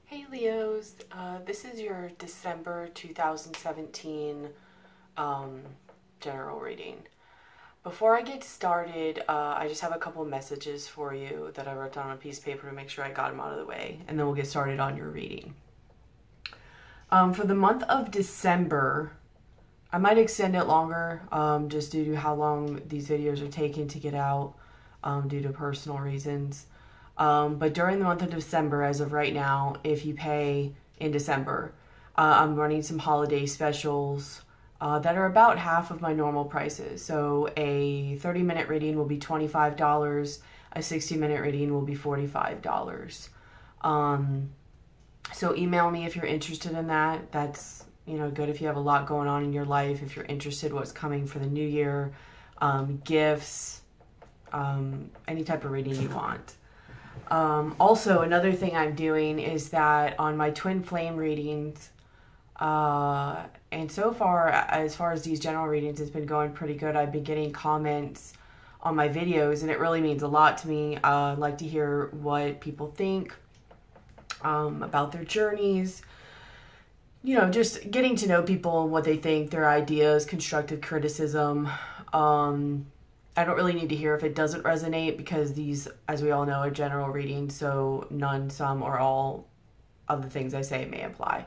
Hey Leos, this is your December 2017 general reading. Before I get started, I just have a couple messages for you that I wrote down on a piece of paper to make sure I got them out of the way, and then we'll get started on your reading. For the month of December, I might extend it longer just due to how long these videos are taking to get out due to personal reasons. But during the month of December, as of right now, if you pay in December, I'm running some holiday specials that are about half of my normal prices. So a 30-minute reading will be $25. A 60-minute reading will be $45. So email me if you're interested in that. That's, good if you have a lot going on in your life, if you're interested what's coming for the new year, gifts, any type of reading you want. Also, another thing I'm doing is that on my twin flame readings, and so far as these general readings, it's been going pretty good. I've been getting comments on my videos, and it really means a lot to me. I'd like to hear what people think about their journeys. Just getting to know people, what they think, their ideas, constructive criticism. I don't really need to hear if it doesn't resonate because these, as we all know, are general readings, so none, some, or all of the things I say may apply.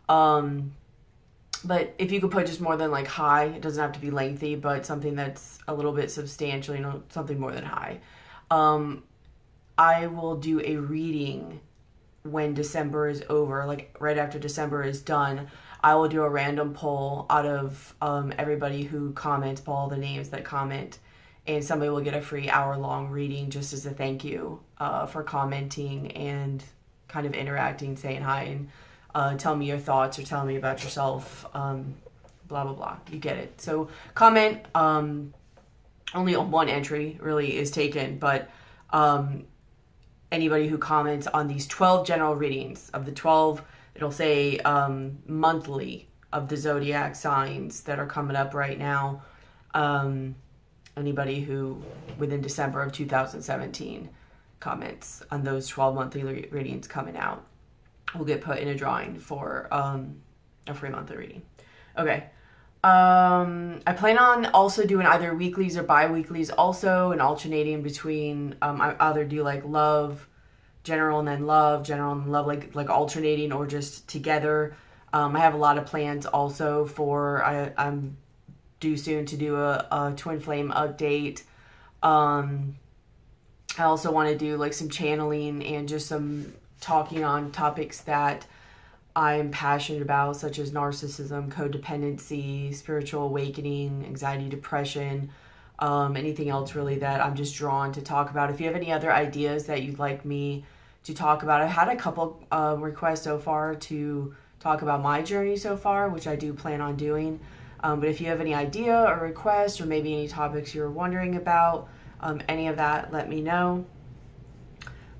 But if you could put just more than like hi, it doesn't have to be lengthy, but something that's a little bit substantial, something more than hi. I will do a reading when December is over, like right after December is done. I will do a random poll out of everybody who comments, all the names that comment, and somebody will get a free hour-long reading just as a thank you for commenting and kind of interacting, saying hi, and tell me your thoughts or tell me about yourself, blah, blah, blah. You get it. So comment, only one entry really is taken, but anybody who comments on these 12 general readings of the 12, it'll say monthly of the zodiac signs that are coming up right now. Anybody who within December of 2017 comments on those 12 monthly readings coming out will get put in a drawing for a free monthly reading. Okay. I plan on also doing either weeklies or bi-weeklies also, and alternating between I either do like love, general and then love, general and love, like alternating or just together. I have a lot of plans also for I'm due soon to do a twin flame update. I also want to do like some channeling and just some talking on topics that I'm passionate about, such as narcissism, codependency, spiritual awakening, anxiety, depression, anything else really that I'm just drawn to talk about. If you have any other ideas that you'd like me to talk about, I've had a couple requests so far to talk about my journey so far, which I do plan on doing. But if you have any idea or request or maybe any topics you're wondering about, any of that, let me know.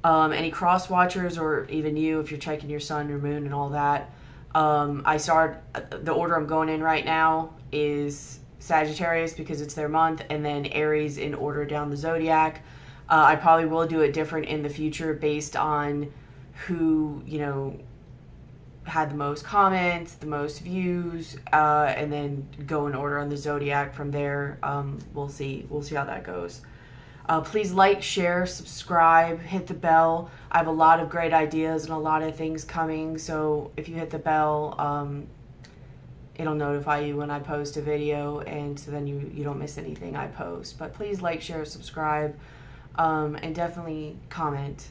Any cross watchers or even you, if you're checking your sun, your moon, and all that. The order I'm going in right now is Sagittarius because it's their month, and then Aries in order down the zodiac. I probably will do it different in the future based on who, had the most comments, the most views, and then go in order on the zodiac from there. We'll see how that goes. Please like, share, subscribe, hit the bell. I have a lot of great ideas and a lot of things coming, so if you hit the bell, it'll notify you when I post a video, and so then you don't miss anything I post. But please like, share, subscribe, and definitely comment.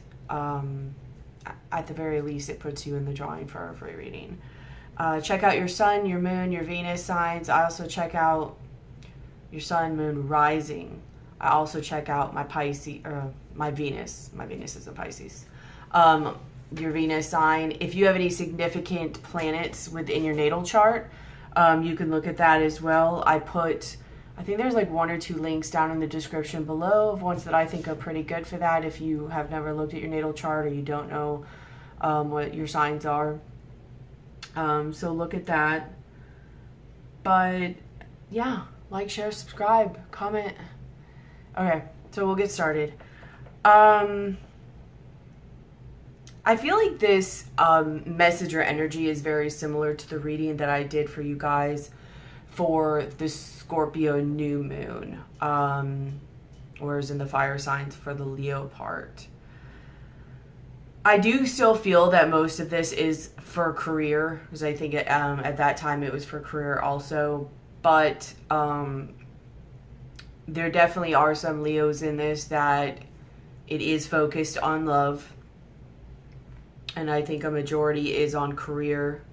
At the very least, it puts you in the drawing for our free reading. Check out your sun, your moon, your Venus signs. I also check out your sun, moon, rising. I also check out my Pisces, or my Venus. My Venus is a Pisces. Your Venus sign. If you have any significant planets within your natal chart, you can look at that as well. I think there's like 1 or 2 links down in the description below of ones that I think are pretty good for that if you have never looked at your natal chart or you don't know what your signs are. So look at that. But yeah, like, share, subscribe, comment. Okay, so we'll get started. I feel like this message or energy is very similar to the reading that I did for you guys for the Scorpio new moon, whereas in the fire signs for the Leo part. I do still feel that most of this is for career, because I think at that time it was for career also, but there definitely are some Leos in this that it is focused on love, and I think a majority is on career.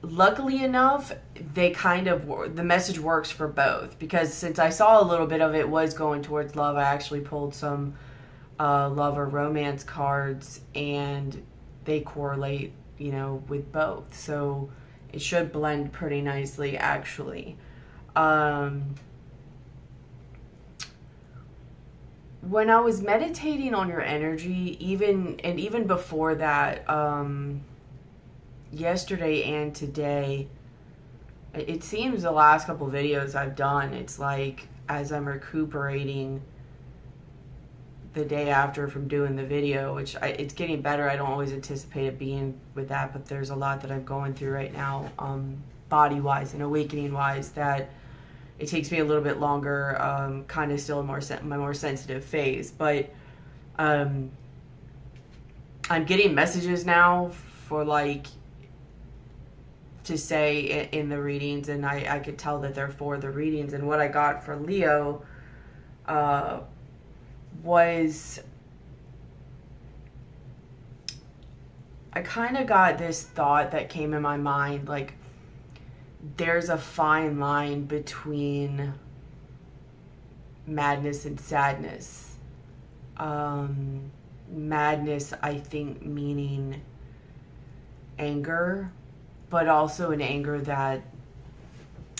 Luckily enough, the message works for both, because since I saw a little bit of it was going towards love, I actually pulled some love or romance cards, and they correlate, with both. So it should blend pretty nicely, actually. When I was meditating on your energy, even before that, yesterday and today, it seems the last couple videos I've done, it's like as I'm recuperating the day after from doing the video, which it's getting better. I don't always anticipate it being with that, but there's a lot that I'm going through right now, body-wise and awakening-wise, that it takes me a little bit longer, kind of still my more sensitive phase. But I'm getting messages now for to say in the readings, and I could tell that they're for the readings. And what I got for Leo was, I kind of got this thought that came in my mind, like, there's a fine line between madness and sadness. Madness, I think, meaning anger, but also an anger that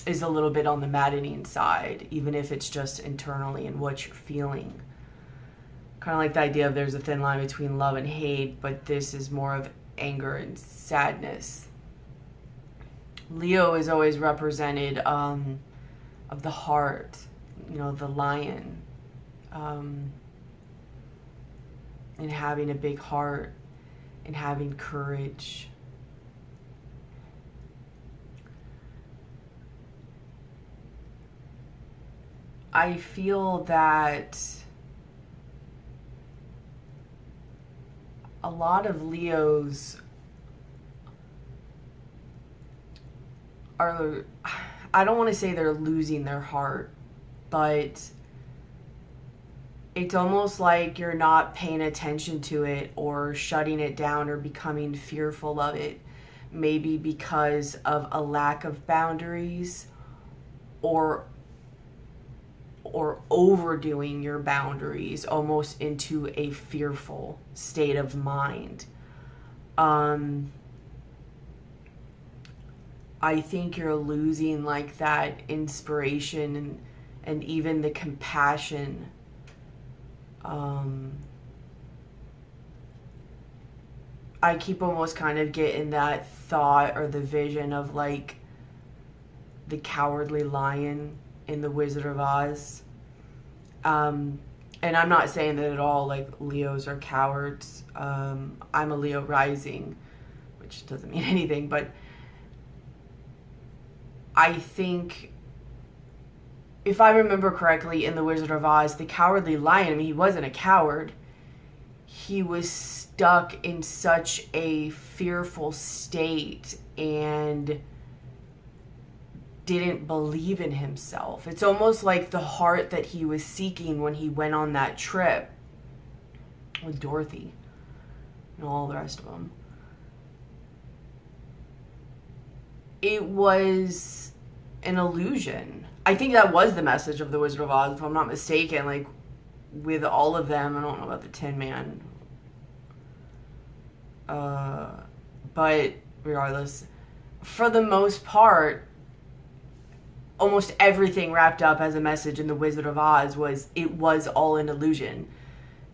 is a little bit on the maddening side, even if it's just internally and what you're feeling. Kind of like the idea of there's a thin line between love and hate, but this is more of anger and sadness. Leo is always represented of the heart, the lion, and having a big heart and having courage. I feel that a lot of Leos are, I don't want to say they're losing their heart, but it's almost like you're not paying attention to it or shutting it down or becoming fearful of it, maybe because of a lack of boundaries or overdoing your boundaries almost into a fearful state of mind. I think you're losing that inspiration and even the compassion. I keep almost kind of getting that thought or the vision of the cowardly lion in The Wizard of Oz. And I'm not saying that at all Leos are cowards. I'm a Leo rising, which doesn't mean anything, but I think, if I remember correctly, in The Wizard of Oz, the cowardly lion, he wasn't a coward. He was stuck in such a fearful state and didn't believe in himself. It's almost like the heart that he was seeking when he went on that trip with Dorothy and all the rest of them. It was an illusion. I think that was the message of The Wizard of Oz, if I'm not mistaken. With all of them, I don't know about the Tin Man. But regardless, for the most part, almost everything wrapped up as a message in The Wizard of Oz was all an illusion.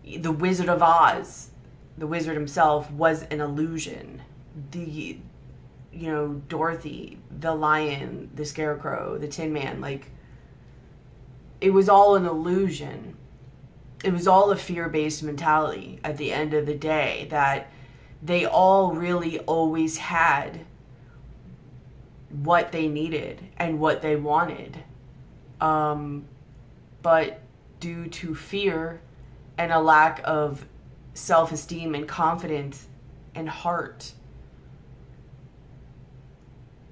The Wizard of Oz, the wizard himself, was an illusion. Dorothy, the lion, the scarecrow, the Tin Man, it was all an illusion. it was all a fear-based mentality at the end of the day, that they all really always had what they needed and what they wanted. But due to fear and a lack of self-esteem and confidence and heart,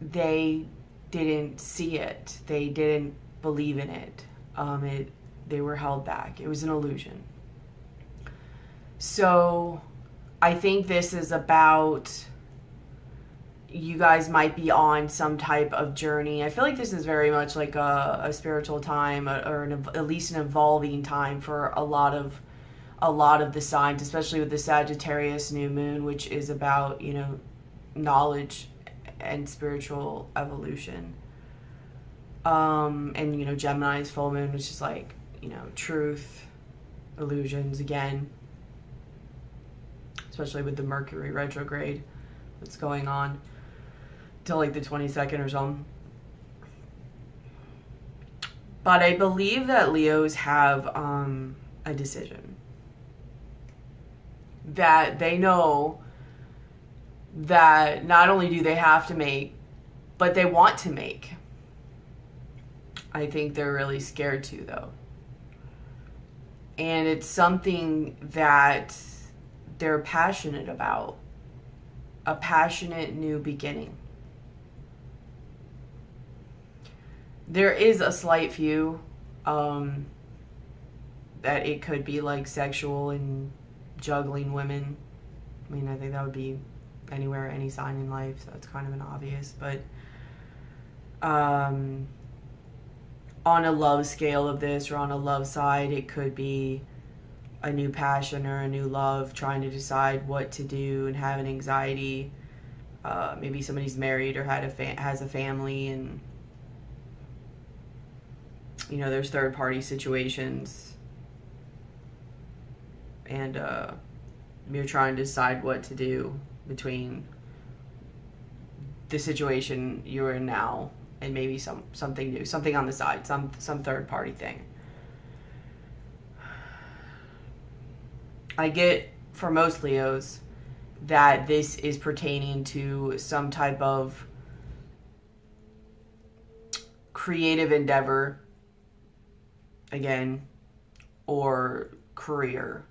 they didn't see it. They didn't believe in it. They were held back. It was an illusion. So I think this is about, you guys might be on some type of journey. I feel like this is very much like a spiritual time, or at least an evolving time for a lot of the signs, especially with the Sagittarius new moon, which is about, you know, knowledge and spiritual evolution. And, you know, Gemini's full moon, which is like, you know, truth, illusions again, especially with the Mercury retrograde that's going on till like the 22nd or something. But I believe that Leos have a decision that they know that not only do they have to make, but they want to make. I think they're really scared to, though. And it's something that they're passionate about. A passionate new beginning. There is a slight view that it could be like sexual and juggling women. I mean, I think that would be anywhere, any sign in life, so it's kind of an obvious. But on a love scale of this, or on a love side, it could be a new passion or a new love, trying to decide what to do and have an anxiety. Maybe somebody's married or has a family, and you know, there's third party situations, and you're trying to decide what to do between the situation you're in now and maybe something new, something on the side, some third party thing. I get, for most Leos, that this is pertaining to some type of creative endeavor, again, or career.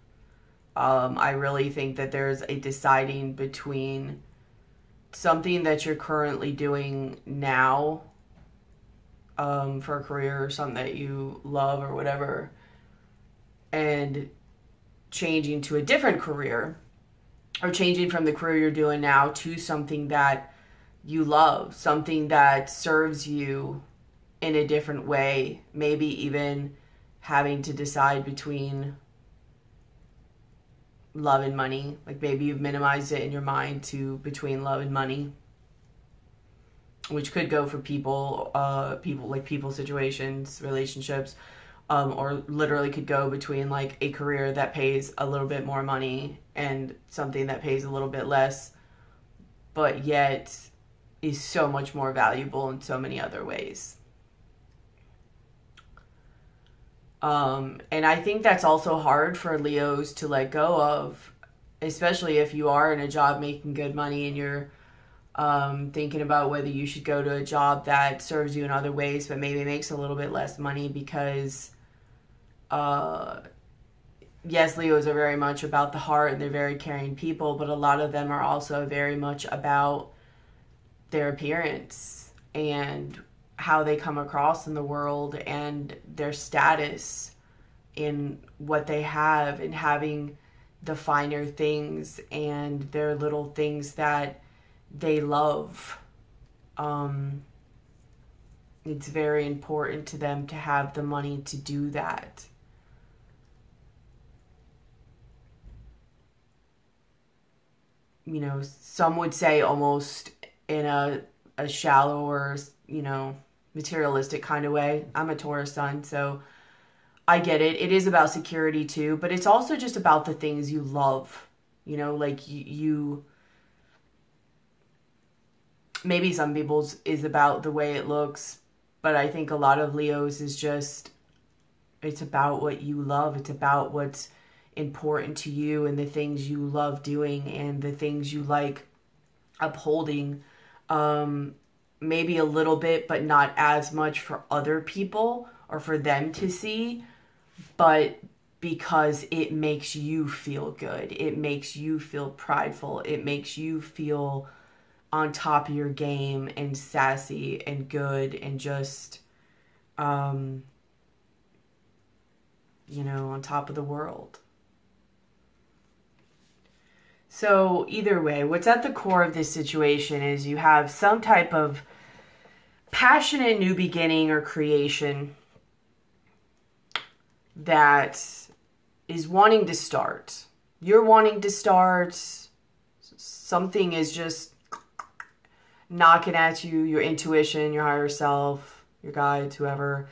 I really think that there's a deciding between something that you're currently doing now for a career, or something that you love or whatever, and changing to a different career, or changing from the career you're doing now to something that you love, something that serves you in a different way. Maybe even having to decide between love and money. Like maybe you've minimized it in your mind to between love and money, which could go for people situations, relationships, or literally could go between like a career that pays a little bit more money and something that pays a little bit less, but yet is so much more valuable in so many other ways. And I think that's also hard for Leos to let go of, especially if you are in a job making good money and you're thinking about whether you should go to a job that serves you in other ways but maybe makes a little bit less money, because yes, Leos are very much about the heart and they're very caring people, but a lot of them are also very much about their appearance and how they come across in the world and their status in what they have, and having the finer things and their little things that they love. It's very important to them to have the money to do that. You know, some would say almost in a shallower, you know, materialistic kind of way. I'm a Taurus sun, so I get it. It is about security too, but it's also just about the things you love. You know, like you maybe some people's is about the way it looks, but I think a lot of Leos is just It's about what you love. It's about what's important to you and the things you love doing and the things you like upholding. Maybe a little bit, but not as much for other people or for them to see, but because it makes you feel good. It makes you feel prideful. It makes you feel on top of your game and sassy and good and just, you know, on top of the world. So either way, what's at the core of this situation is you have some type of passionate new beginning or creation that is wanting to start. You're wanting to start. Something is just knocking at you, your intuition, your higher self, your guides, whoever.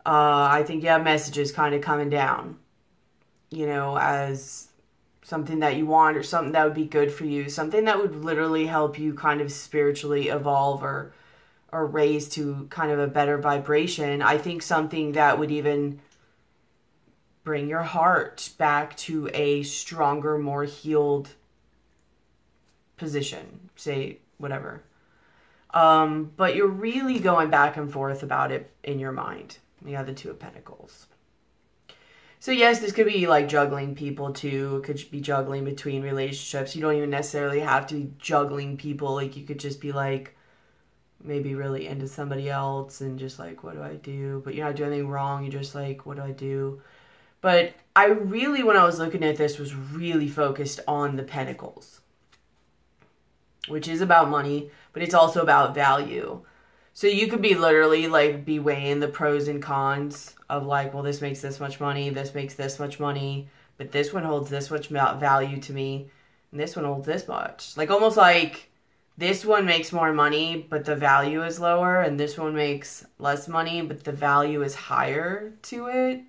I think you have messages kind of coming down, you know, as something that you want or something that would be good for you, something that would literally help you kind of spiritually evolve or raise to kind of a better vibration. I think something that would even bring your heart back to a stronger, more healed position, say whatever. But you're really going back and forth about it in your mind. You have the Two of Pentacles. So yes, this could be like juggling people too. It could be juggling between relationships. You don't even necessarily have to be juggling people. Like you could just be like maybe really into somebody else and just like, what do I do? But you're not doing anything wrong. You're just like, what do I do? But I really, when I was looking at this, was really focused on the Pentacles, which is about money, but it's also about value. So you could be literally like be weighing the pros and cons of like, well, this makes this much money, this makes this much money, but this one holds this much value to me, and this one holds this much. Like almost like this one makes more money, but the value is lower, and this one makes less money, but the value is higher to it.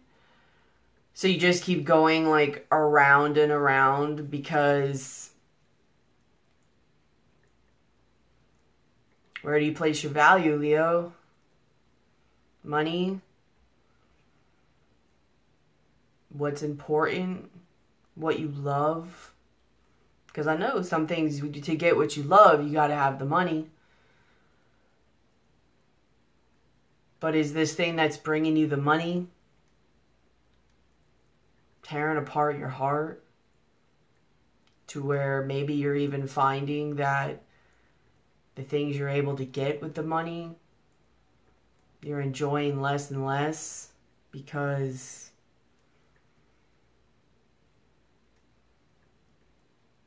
So you just keep going like around and around because where do you place your value, Leo? Money? What's important? What you love? Because I know some things, to get what you love, you got to have the money. But is this thing that's bringing you the money tearing apart your heart to where maybe you're even finding that the things you're able to get with the money, you're enjoying less and less because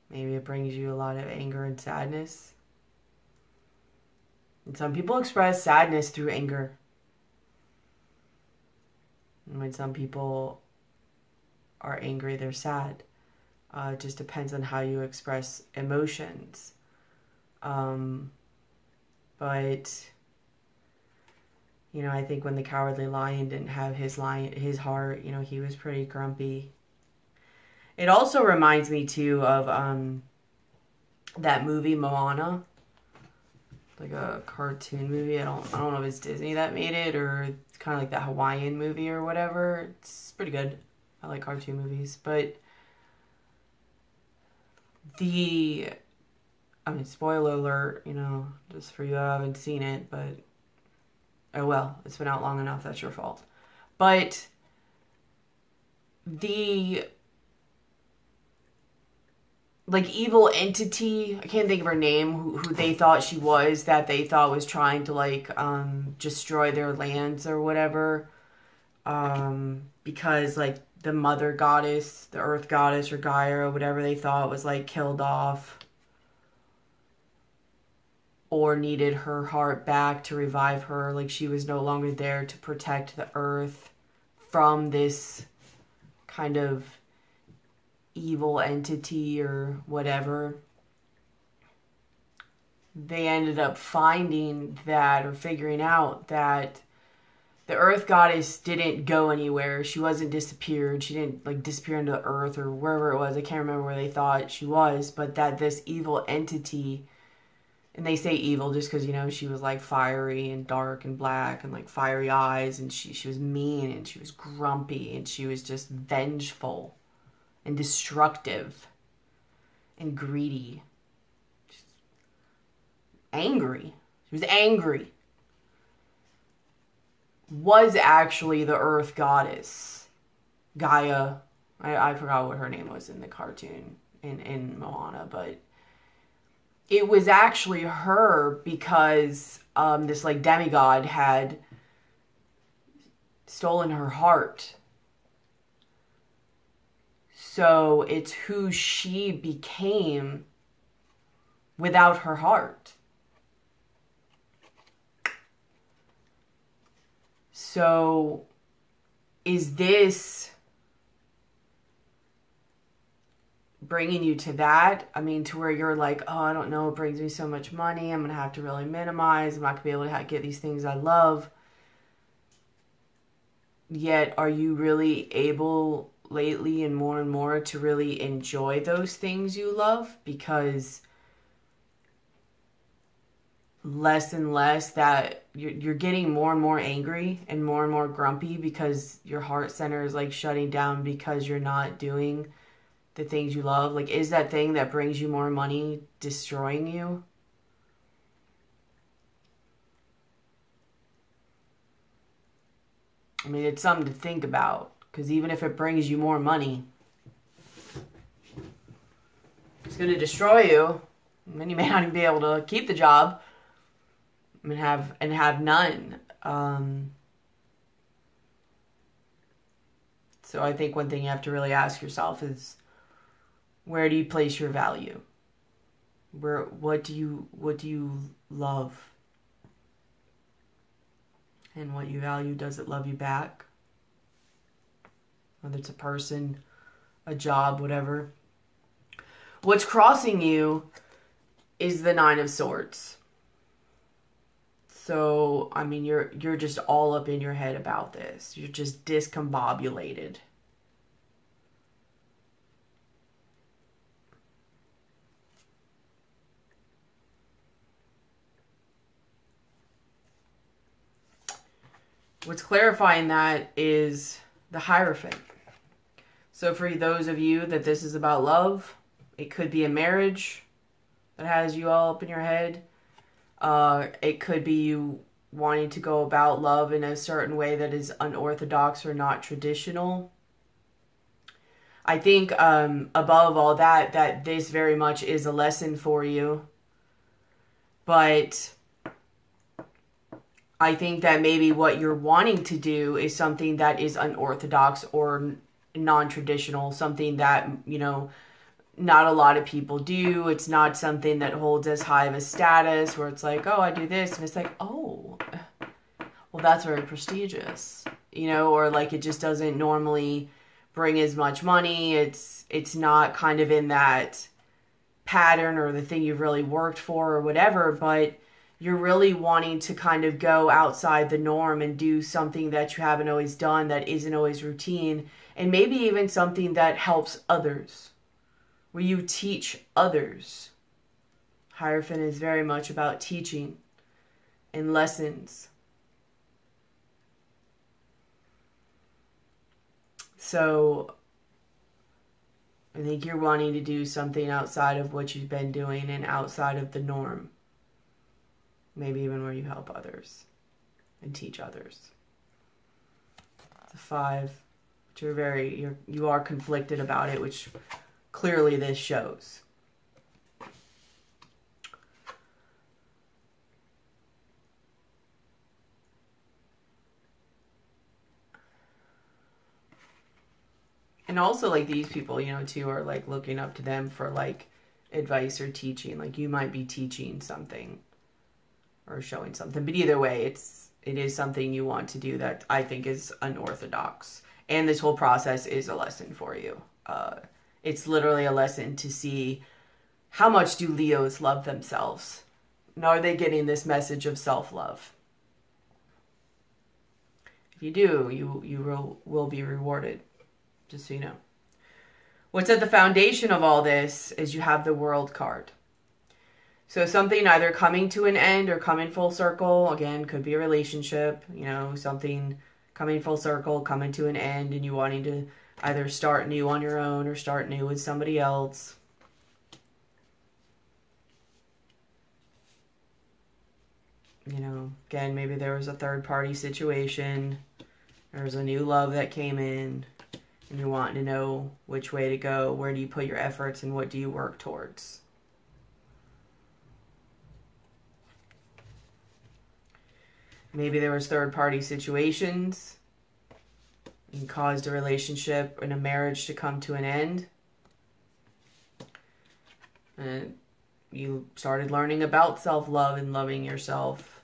maybe it brings you a lot of anger and sadness? And some people express sadness through anger. And when some people are angry, they're sad. It just depends on how you express emotions. But, you know, I think when the Cowardly Lion didn't have his heart, you know, he was pretty grumpy. It also reminds me too of that movie Moana, like a cartoon movie. I don't know if it's Disney that made it or it's kind of like that Hawaiian movie or whatever. It's pretty good. I like cartoon movies, but I mean, spoiler alert, you know, just for you who haven't seen it, but oh well, it's been out long enough, that's your fault. But the like evil entity, I can't think of her name, who they thought she was, that they thought was trying to like destroy their lands or whatever, because like the mother goddess, the earth goddess or Gaia or whatever they thought was like killed off or needed her heart back to revive her. Like she was no longer there to protect the earth from this kind of evil entity or whatever. They ended up finding that, or figuring out that the earth goddess didn't go anywhere. She wasn't disappeared. She didn't like disappear into the earth or wherever it was. I can't remember where they thought she was, but that this evil entity And they say evil just because, you know, she was like fiery and dark and black and like fiery eyes. And she was mean and she was grumpy and she was just vengeful and destructive and greedy. Just angry. She was angry. Was actually the earth goddess, Gaia. I forgot what her name was in the cartoon in Moana, but it was actually her because this like demigod had stolen her heart. So it's who she became without her heart. So is this bringing you to that? I mean, to where you're like, oh, I don't know, it brings me so much money. I'm going to have to really minimize. I'm not going to be able to get these things I love. Yet, are you really able lately and more to really enjoy those things you love? Because less and less that you're getting more and more angry and more grumpy because your heart center is like shutting down because you're not doing the things you love. Like, is that thing that brings you more money destroying you? I mean, it's something to think about, because even if it brings you more money, it's going to destroy you. And then you may not even be able to keep the job and have none. So I think one thing you have to really ask yourself is, where do you place your value? What do you love? And what you value, does it love you back? Whether it's a person, a job, whatever. What's crossing you is the Nine of Swords. So, I mean, you're just all up in your head about this. You're just discombobulated. What's clarifying that is the Hierophant. So for those of you that this is about love, it could be a marriage that has you all up in your head. It could be you wanting to go about love in a certain way that is unorthodox or not traditional. I think above all that this very much is a lesson for you. But I think that maybe what you're wanting to do is something that is unorthodox or non-traditional, something that, you know, not a lot of people do. It's not something that holds as high of a status where it's like, oh, I do this. And it's like, oh, well, that's very prestigious, you know, or like it just doesn't normally bring as much money. It's not kind of in that pattern or the thing you've really worked for or whatever, but you're really wanting to kind of go outside the norm and do something that you haven't always done, that isn't always routine, and maybe even something that helps others, where you teach others. Hierophant is very much about teaching and lessons. So I think you're wanting to do something outside of what you've been doing and outside of the norm. Maybe even where you help others and teach others. It's a 5. But you are conflicted about it, which clearly this shows. And also, like, these people, you know, too, are like looking up to them for like advice or teaching. Like, you might be teaching something or showing something, but either way, it is something you want to do that I think is unorthodox. And this whole process is a lesson for you. It's literally a lesson to see how much do Leos love themselves, and are they getting this message of self-love? If you do, you will be rewarded, just so you know. What's at the foundation of all this is you have the World card. So something either coming to an end or coming full circle. Again, could be a relationship, you know, something coming full circle, coming to an end, and you wanting to either start new on your own or start new with somebody else. You know, again, maybe there was a third-party situation. There was a new love that came in, and you're wanting to know which way to go. Where do you put your efforts, and what do you work towards? Maybe there was third-party situations and caused a relationship and a marriage to come to an end. And you started learning about self-love and loving yourself.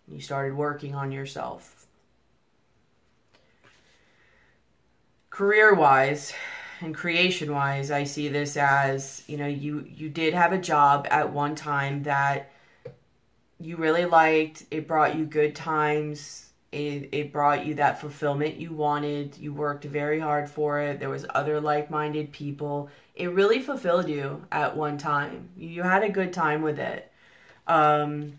You started working on yourself. Career-wise and creation-wise, I see this as, you know, you did have a job at one time that you really liked. It brought you good times. It brought you that fulfillment you wanted. You worked very hard for it. There was other like-minded people. It really fulfilled you at one time. You had a good time with it. You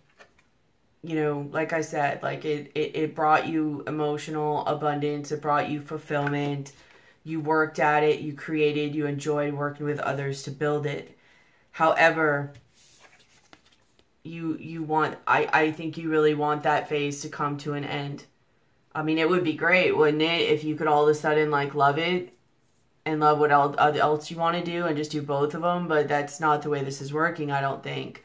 know, like I said, like it brought you emotional abundance. It brought you fulfillment. You worked at it. You created. You enjoyed working with others to build it. However, you want, I think you really want that phase to come to an end. I mean, it would be great, wouldn't it, if you could all of a sudden like love it and love what else you want to do and just do both of them, but that's not the way this is working, I don't think.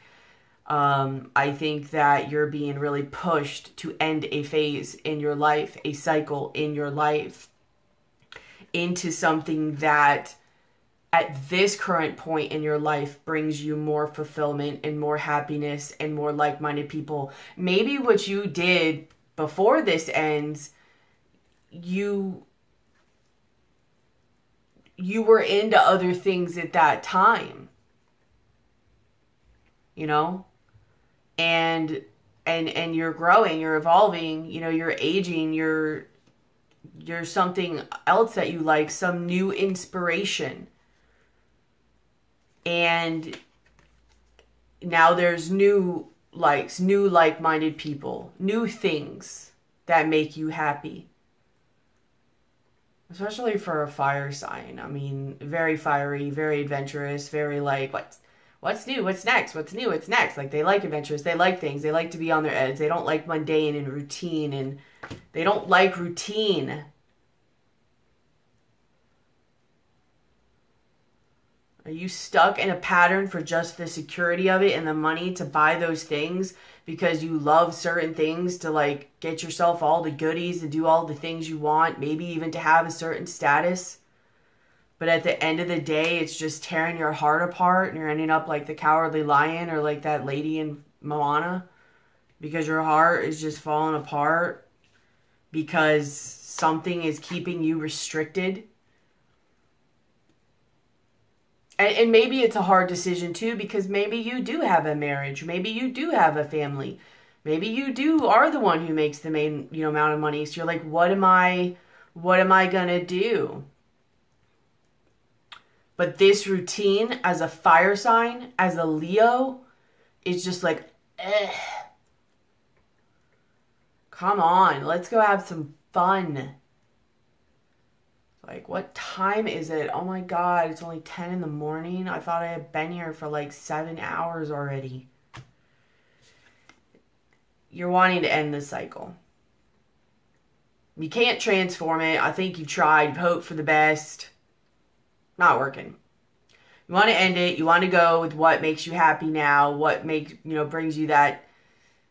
I think that you're being really pushed to end a phase in your life, a cycle in your life, into something that at this current point in your life brings you more fulfillment and more happiness and more like-minded people. Maybe what you did before this ends, you were into other things at that time, you know, and you're growing, you're evolving, you know, you're aging, you're something else that you like, some new inspiration. And now there's new likes, new like-minded people, new things that make you happy. Especially for a fire sign. I mean, very fiery, very adventurous, very like, what's new? What's next? What's new? What's next? Like, they like adventures. They like things. They like to be on their edge. They don't like mundane and routine, and they don't like routine. Are you stuck in a pattern for just the security of it and the money to buy those things because you love certain things, to like get yourself all the goodies, to do all the things you want, maybe even to have a certain status? But at the end of the day, it's just tearing your heart apart, and you're ending up like the Cowardly Lion or like that lady in Moana, because your heart is just falling apart because something is keeping you restricted. And maybe it's a hard decision too, because maybe you do have a marriage. Maybe you do have a family. Maybe you are the one who makes the main, you know, amount of money. So you're like, what am I going to do? But this routine as a fire sign, as a Leo, is just like, eh. Come on, let's go have some fun. Like, what time is it? Oh my God, it's only 10 in the morning. I thought I had been here for like 7 hours already. You're wanting to end this cycle. You can't transform it. I think you've tried, you've hoped for the best. Not working. You want to end it. You want to go with what makes you happy now. What makes, you know, brings you that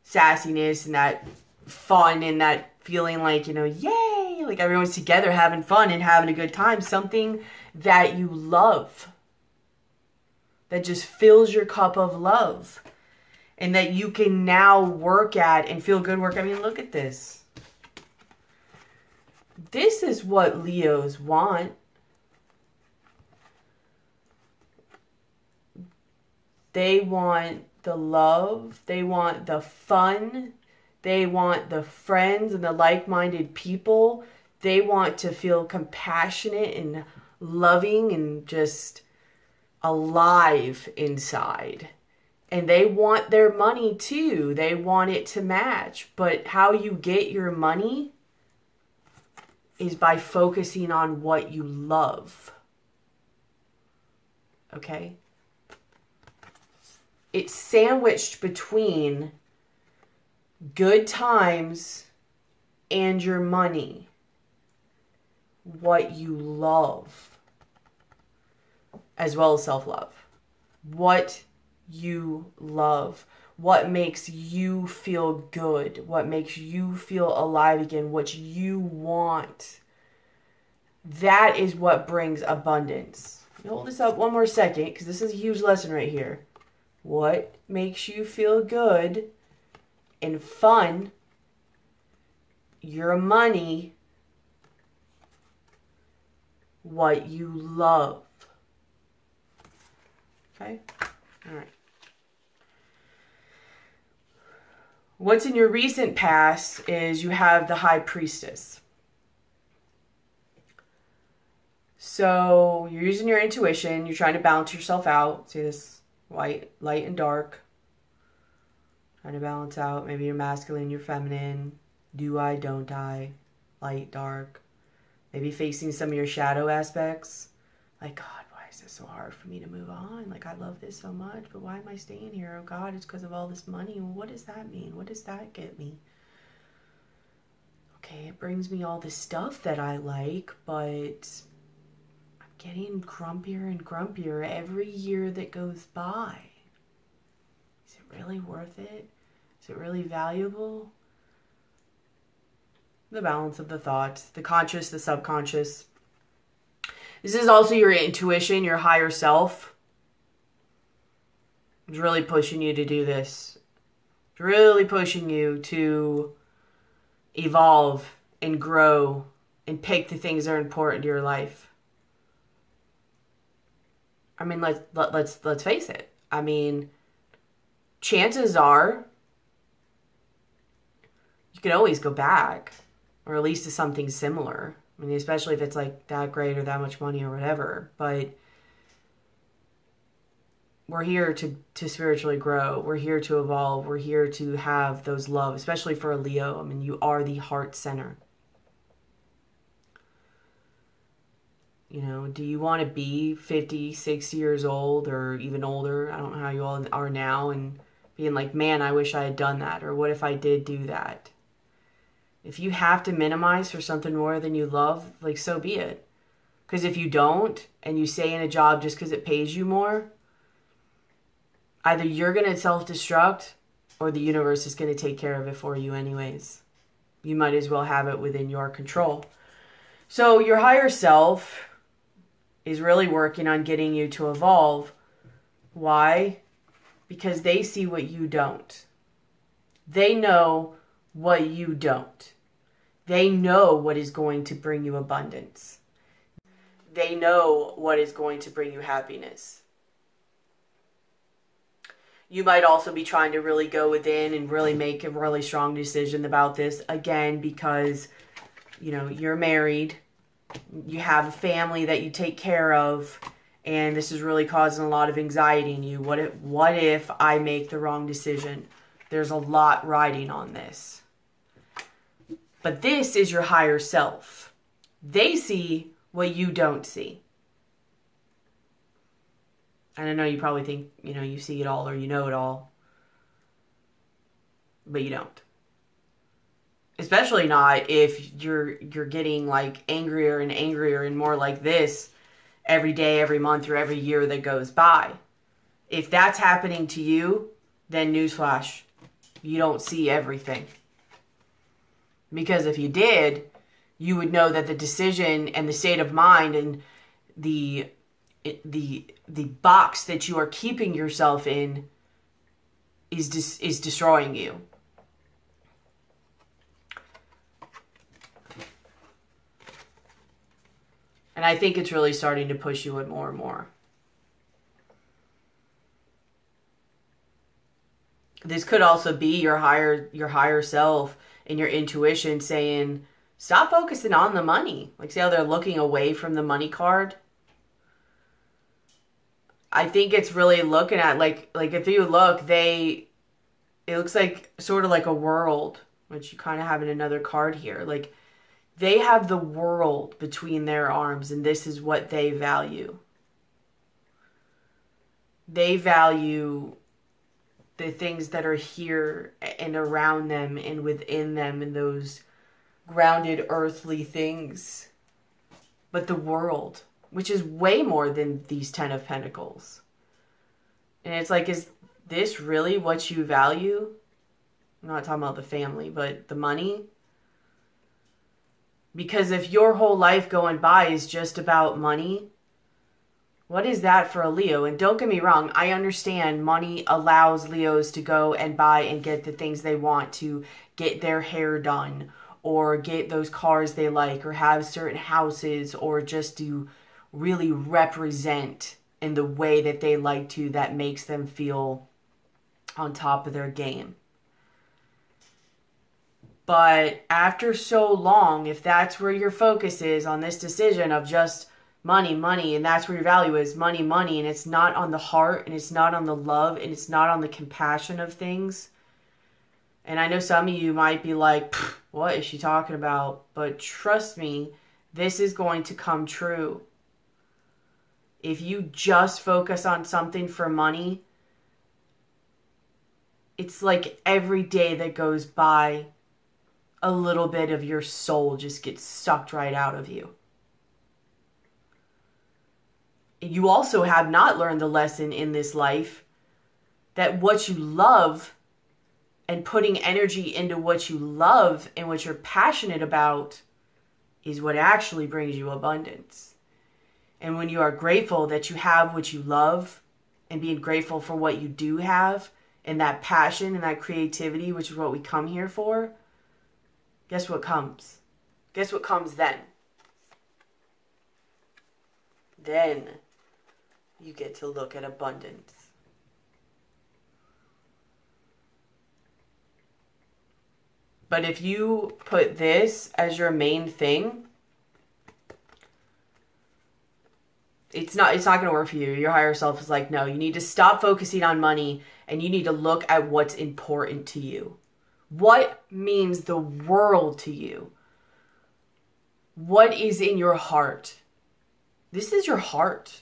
sassiness and that fun and that feeling like, you know, yay, like everyone's together having fun and having a good time. Something that you love, that just fills your cup of love, and that you can now work at and feel good work. I mean, look at this. This is what Leos want. They want the love. They want the fun. They want the friends and the like-minded people. They want to feel compassionate and loving and just alive inside. And they want their money too. They want it to match. But how you get your money is by focusing on what you love. Okay? It's sandwiched between good times and your money. What you love. As well as self-love. What you love. What makes you feel good. What makes you feel alive again. What you want. That is what brings abundance. Hold this up one more second because this is a huge lesson right here. What makes you feel good and fun. Your money. What you love. Okay? All right. What's in your recent past is you have the High Priestess. So you're using your intuition. You're trying to balance yourself out. See this light and dark. Trying to balance out. Maybe you're masculine, you're feminine. Do I, don't I? Light, dark. Maybe facing some of your shadow aspects. Like, God, why is this so hard for me to move on? Like, I love this so much, but why am I staying here? Oh, God, it's because of all this money. Well, what does that mean? What does that get me? Okay, it brings me all this stuff that I like, but I'm getting grumpier and grumpier every year that goes by. Is it really worth it? Is it really valuable? The balance of the thoughts, the conscious, the subconscious. This is also your intuition, your higher self. It's really pushing you to do this. It's really pushing you to evolve and grow and pick the things that are important to your life. I mean, let's face it. I mean, chances are you can always go back, or at least to something similar. I mean, especially if it's like that great or that much money or whatever. But we're here to spiritually grow. We're here to evolve. We're here to have those love, especially for a Leo. I mean, you are the heart center. You know, do you want to be 50, 60 years old or even older? I don't know how you all are now, and being like, man, I wish I had done that. Or what if I did do that? If you have to minimize for something more than you love, like, so be it. Because if you don't, and you stay in a job just because it pays you more, either you're going to self-destruct, or the universe is going to take care of it for you anyways. You might as well have it within your control. So your higher self is really working on getting you to evolve. Why? Because they see what you don't. They know what you don't. They know what is going to bring you abundance. They know what is going to bring you happiness. You might also be trying to really go within and really make a really strong decision about this. Again, because, you know, you're married. You have a family that you take care of. And this is really causing a lot of anxiety in you. What if I make the wrong decision? There's a lot riding on this. But this is your higher self. They see what you don't see. And I know you probably think, you know, you see it all or you know it all. But you don't. Especially not if you're getting like angrier and angrier and more like this every day, every month, or every year that goes by. If that's happening to you, then newsflash, you don't see everything. Because if you did, you would know that the decision and the state of mind and the box that you are keeping yourself in is destroying you. And I think it's really starting to push you in more and more. This could also be your higher self and your intuition saying, stop focusing on the money. Like, see how they're looking away from the money card? I think it's really looking at, like if you look, it looks like sort of like a world, which you kind of have in another card here. Like, they have the world between their arms, and this is what they value. They value the things that are here and around them and within them, and those grounded earthly things. But the world, which is way more than these 10 of Pentacles. And it's like, is this really what you value? I'm not talking about the family, but the money. Because if your whole life going by is just about money, what is that for a Leo? And don't get me wrong, I understand money allows Leos to go and buy and get the things they want, to get their hair done, or get those cars they like, or have certain houses, or just to really represent in the way that they like to, that makes them feel on top of their game. But after so long, if that's where your focus is on this decision of just money, money, and that's where your value is, money, money, and it's not on the heart, and it's not on the love, and it's not on the compassion of things. And I know some of you might be like, what is she talking about? But trust me, this is going to come true. If you just focus on something for money, it's like every day that goes by, a little bit of your soul just gets sucked right out of you. You also have not learned the lesson in this life that what you love and putting energy into what you love and what you're passionate about is what actually brings you abundance. And when you are grateful that you have what you love, and being grateful for what you do have, and that passion and that creativity, which is what we come here for, guess what comes? Guess what comes then? Then you get to look at abundance. But if you put this as your main thing, it's not going to work for you. Your higher self is like, no, you need to stop focusing on money, and you need to look at what's important to you. What means the world to you? What is in your heart? This is your heart.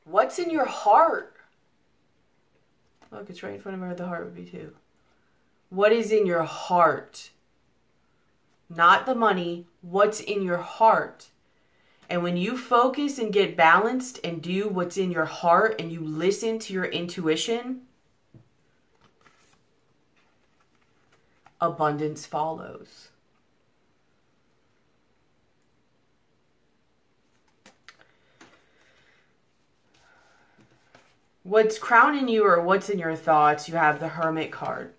What's in your heart? Look, it's right in front of where the heart would be too. What is in your heart? Not the money. What's in your heart? And when you focus and get balanced and do what's in your heart, and you listen to your intuition, abundance follows. What's crowning you, or what's in your thoughts, you have the Hermit card.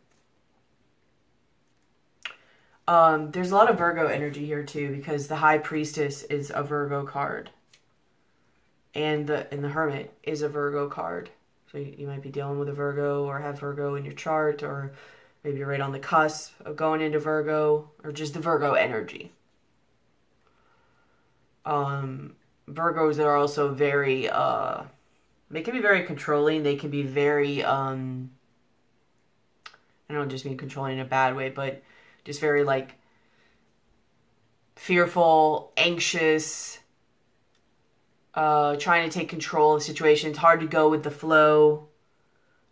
There's a lot of Virgo energy here too, because the High Priestess is a Virgo card. And the Hermit is a Virgo card. So you might be dealing with a Virgo, or have Virgo in your chart, or maybe you're right on the cusp of going into Virgo, or just the Virgo energy. Virgos are also very, they can be very controlling. They can be very, I don't just mean controlling in a bad way, but just very like fearful, anxious, trying to take control of situations, hard to go with the flow,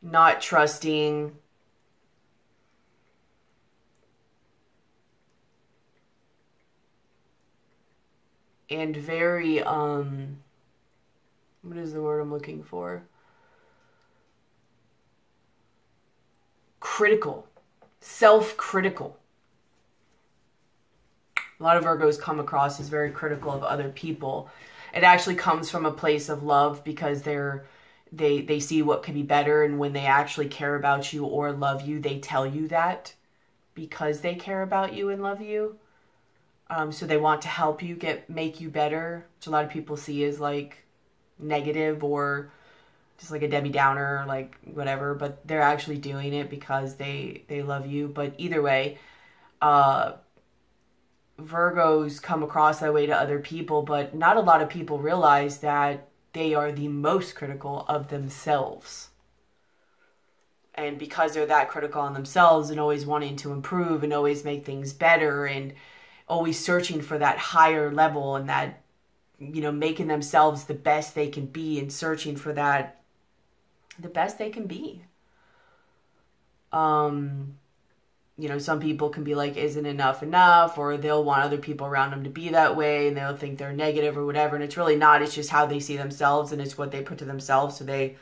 not trusting. And very, what is the word I'm looking for? Critical. Self-critical. A lot of Virgos come across as very critical of other people. It actually comes from a place of love, because they see what could be better, and when they actually care about you or love you, they tell you that because they care about you and love you. So they want to help you make you better, which a lot of people see as like negative, or just like a Debbie Downer, like whatever, but they're actually doing it because they love you. But either way, Virgos come across that way to other people, but not a lot of people realize that they are the most critical of themselves. And because they're that critical on themselves and always wanting to improve and always make things better and always searching for that higher level and that, you know, making themselves the best they can be and searching for that, the best they can be. You know, some people can be like, isn't enough, or they'll want other people around them to be that way and they'll think they're negative or whatever. And it's really not. It's just how they see themselves and it's what they put to themselves. So they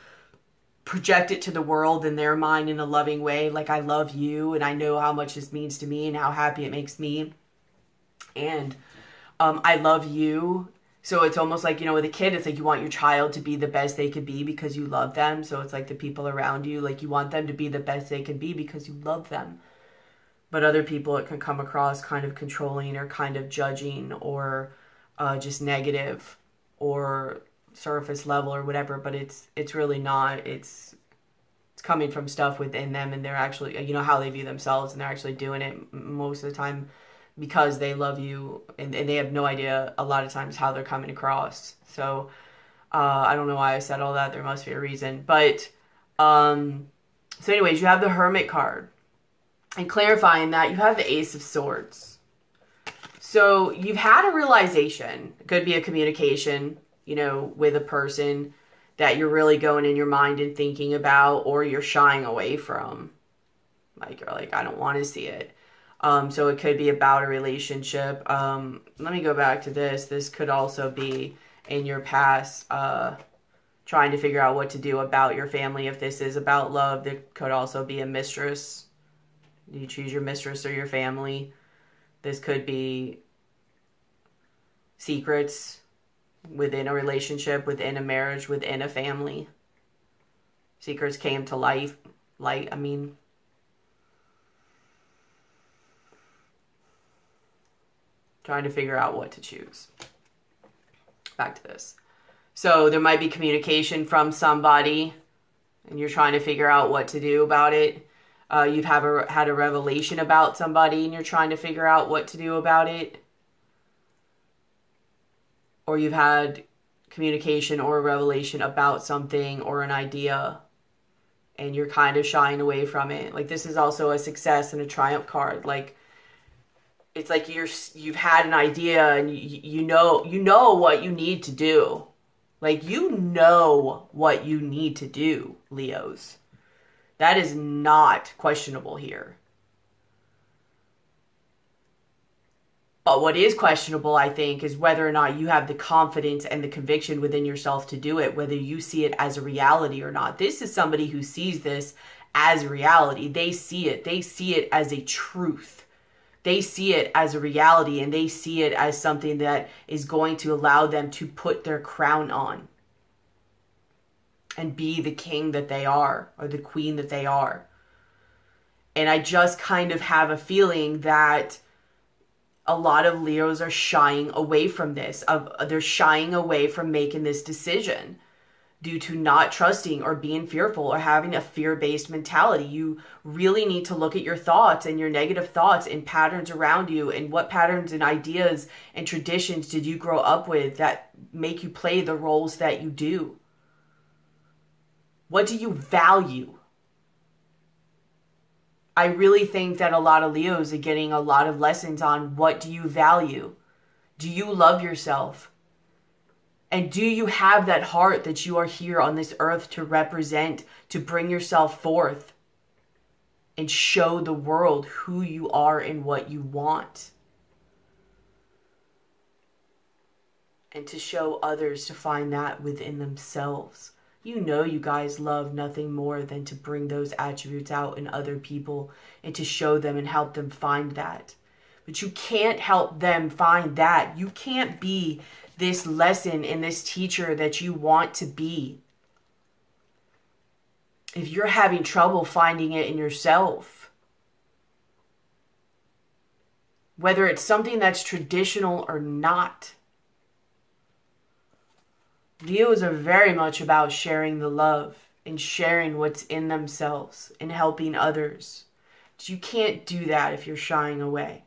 project it to the world in their mind in a loving way. Like, I love you and I know how much this means to me and how happy it makes me. And I love you. So it's almost like, you know, with a kid, it's like you want your child to be the best they could be because you love them. So it's like the people around you, like you want them to be the best they can be because you love them. But other people, it can come across kind of controlling or kind of judging or just negative or surface level or whatever. But it's really not. It's coming from stuff within them, and they're actually, you know, how they view themselves, and they're actually doing it most of the time because they love you, and they have no idea a lot of times how they're coming across. So I don't know why I said all that. There must be a reason. But so anyways, you have the Hermit card. And clarifying that, you have the Ace of Swords. So you've had a realization. It could be a communication, you know, with a person that you're really going in your mind and thinking about, or you're shying away from. Like, you're like, I don't want to see it. So it could be about a relationship. Let me go back to this. This could also be in your past, trying to figure out what to do about your family. If this is about love, there could also be a mistress. Do you choose your mistress or your family? This could be secrets within a relationship, within a marriage, within a family. Secrets came to light, I mean. Trying to figure out what to choose. Back to this. So there might be communication from somebody, and you're trying to figure out what to do about it. You've had a revelation about somebody and you're trying to figure out what to do about it. Or you've had communication or a revelation about something or an idea and you're kind of shying away from it. Like, this is also a success and a triumph card. Like, it's like you've had an idea and you know what you need to do. Like, you know what you need to do, Leos. That is not questionable here. But what is questionable, I think, is whether or not you have the confidence and the conviction within yourself to do it, whether you see it as a reality or not. This is somebody who sees this as reality. They see it. They see it as a truth. They see it as a reality, and they see it as something that is going to allow them to put their crown on and be the king that they are, or the queen that they are. And I just kind of have a feeling that a lot of Leos are shying away from this. They're shying away from making this decision due to not trusting or being fearful or having a fear-based mentality. You really need to look at your thoughts and your negative thoughts and patterns around you, and what patterns and ideas and traditions did you grow up with that make you play the roles that you do? What do you value? I really think that a lot of Leos are getting a lot of lessons on what do you value? Do you love yourself? And do you have that heart that you are here on this earth to represent, to bring yourself forth and show the world who you are and what you want? And to show others to find that within themselves. You know, you guys love nothing more than to bring those attributes out in other people and to show them and help them find that. But you can't help them find that. You can't be this lesson and this teacher that you want to be if you're having trouble finding it in yourself. Whether it's something that's traditional or not. Leos are very much about sharing the love and sharing what's in themselves and helping others. But you can't do that if you're shying away.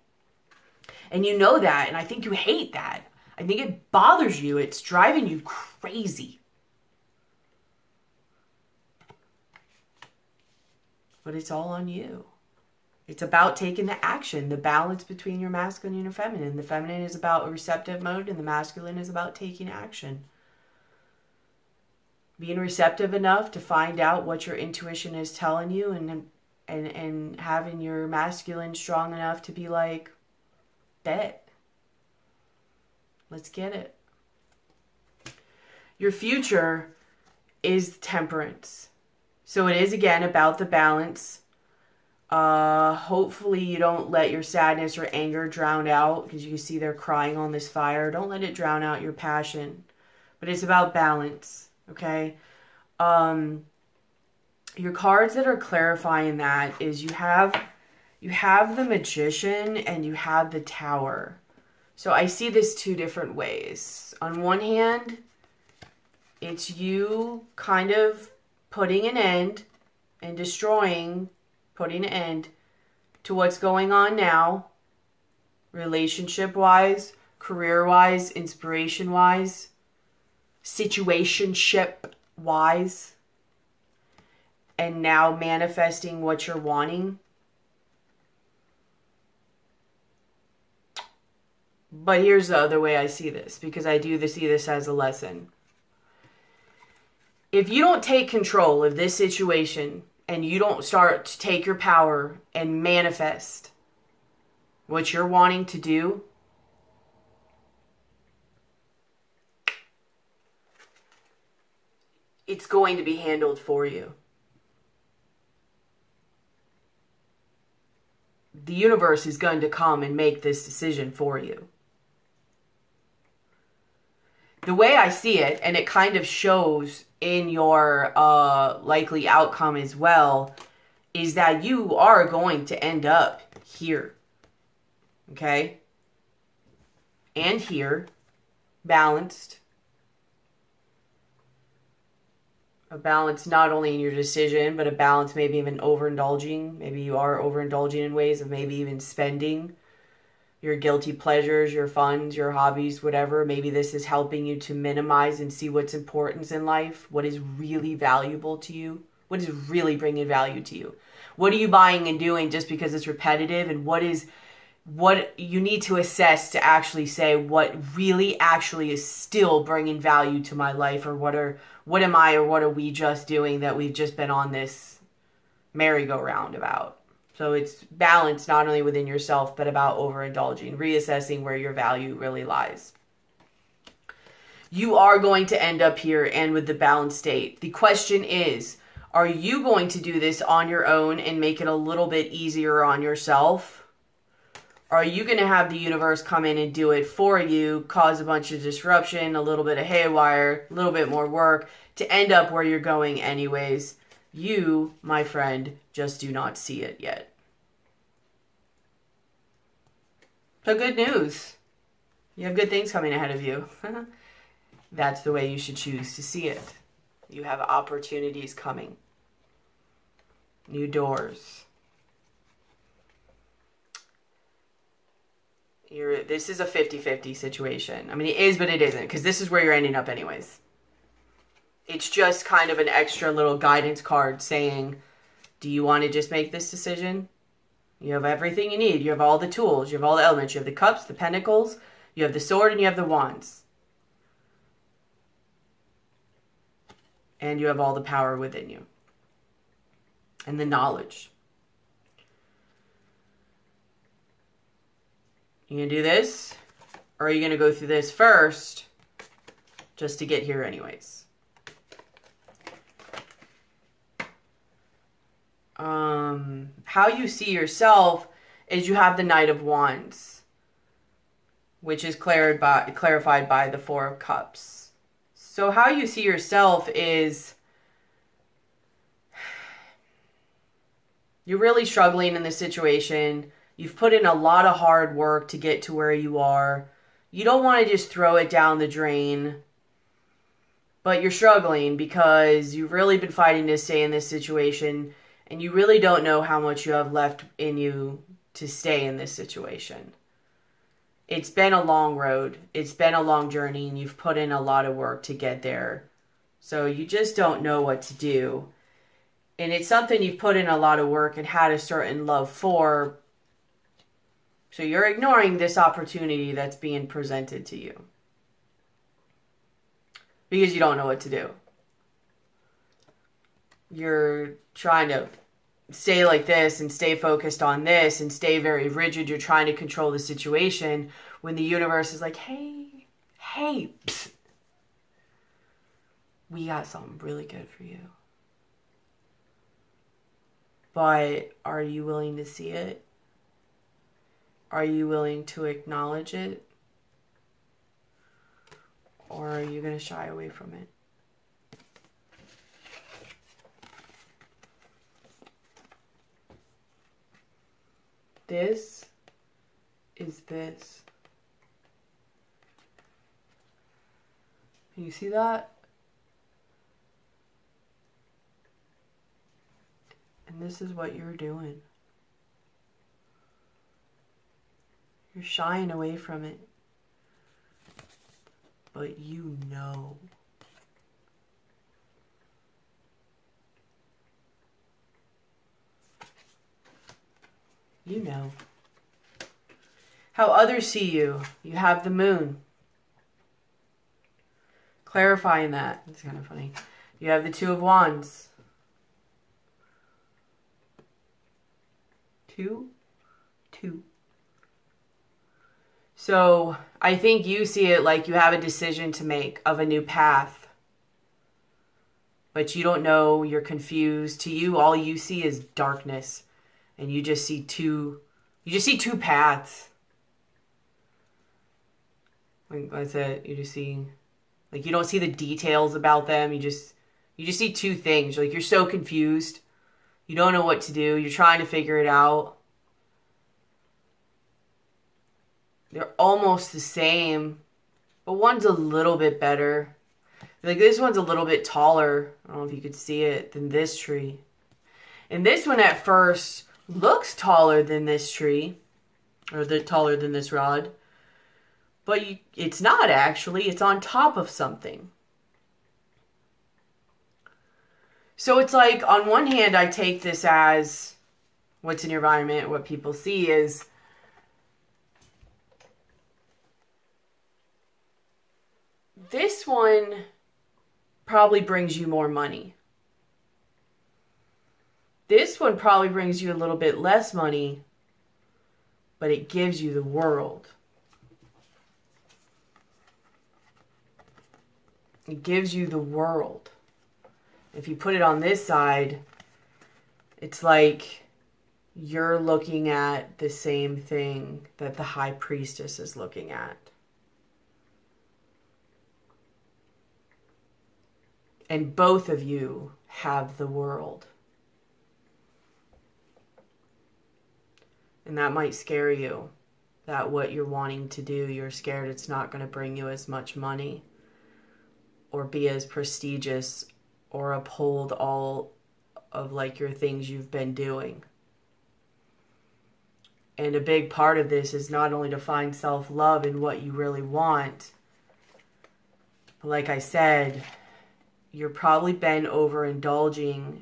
And you know that, and I think you hate that. I think it bothers you. It's driving you crazy. But it's all on you. It's about taking the action, the balance between your masculine and your feminine. The feminine is about a receptive mode, and the masculine is about taking action. Being receptive enough to find out what your intuition is telling you, and having your masculine strong enough to be like, bet. Let's get it. Your future is temperance. So it is, again, about the balance. Hopefully you don't let your sadness or anger drown out, because you can see they're crying on this fire. Don't let it drown out your passion. But it's about balance, okay? Your cards that are clarifying that is you have the Magician and you have the Tower. So I see this two different ways. On one hand, it's you kind of putting an end and destroying, putting an end to what's going on now, relationship-wise, career-wise, inspiration-wise, situationship-wise, and now manifesting what you're wanting. But here's the other way I see this, because I do see this as a lesson. If you don't take control of this situation and you don't start to take your power and manifest what you're wanting to do, it's going to be handled for you. The universe is going to come and make this decision for you. The way I see it, and it kind of shows in your likely outcome as well, is that you are going to end up here. Okay? And here. Balanced. A balance not only in your decision, but a balance maybe even overindulging. Maybe you are overindulging in ways of maybe even spending your guilty pleasures, your funds, your hobbies, whatever. Maybe this is helping you to minimize and see what's important in life. What is really valuable to you? What is really bringing value to you? What are you buying and doing just because it's repetitive? And what you need to assess to actually say what really actually is still bringing value to my life, or what am I or what are we just doing that we've just been on this merry-go-round about. So it's balance not only within yourself, but about overindulging, reassessing where your value really lies. You are going to end up here and with the balanced state. The question is, are you going to do this on your own and make it a little bit easier on yourself? Or are you going to have the universe come in and do it for you, cause a bunch of disruption, a little bit of haywire, a little bit more work to end up where you're going anyways? You, my friend, just do not see it yet. So good news. You have good things coming ahead of you. That's the way you should choose to see it. You have opportunities coming. New doors. This is a 50-50 situation. I mean, it is, but it isn't, because this is where you're ending up anyways. It's just kind of an extra little guidance card saying, do you want to just make this decision? You have everything you need. You have all the tools. You have all the elements. You have the cups, the pentacles, you have the sword, and you have the wands. And you have all the power within you. And the knowledge. You gonna do this? Or are you gonna go through this first just to get here anyways? How you see yourself is you have the Knight of Wands, which is clarified by the Four of Cups. So how you see yourself is you're really struggling in this situation. You've put in a lot of hard work to get to where you are. You don't want to just throw it down the drain, but you're struggling because you've really been fighting to stay in this situation. And you really don't know how much you have left in you to stay in this situation. it's been a long road. It's been a long journey, and you've put in a lot of work to get there. So you just don't know what to do. And it's something you've put in a lot of work and had a certain love for. So you're ignoring this opportunity that's being presented to you. Because you don't know what to do. You're trying to stay like this and stay focused on this and stay very rigid. You're trying to control the situation when the universe is like, hey, psst. We got something really good for you. But are you willing to see it? Are you willing to acknowledge it? Or are you going to shy away from it? This is this. Can you see that? And this is what you're doing. You're shying away from it. But you know. You know. How others see you. You have the moon. Clarifying that. It's kind of funny. You have the Two of Wands. Two. So I think you see it like you have a decision to make of a new path. But you don't know, you're confused. To you, all you see is darkness. And you just see two paths. Like that's it. You just see, like you don't see the details about them. You just see two things. Like you're so confused. You don't know what to do. You're trying to figure it out. They're almost the same, but one's a little bit better. Like this one's a little bit taller. I don't know if you could see it than this tree. And this one at first looks taller than this tree, or taller than this rod, but it's not actually. It's on top of something. So it's like, on one hand, I take this as what's in your environment, what people see is this one probably brings you more money. This one probably brings you a little bit less money, but it gives you the world. It gives you the world. If you put it on this side, it's like you're looking at the same thing that the High Priestess is looking at. And both of you have the world. And that might scare you, that what you're wanting to do, you're scared it's not going to bring you as much money or be as prestigious or uphold all of like your things you've been doing. And a big part of this is not only to find self-love in what you really want, but like I said, you're probably been overindulging,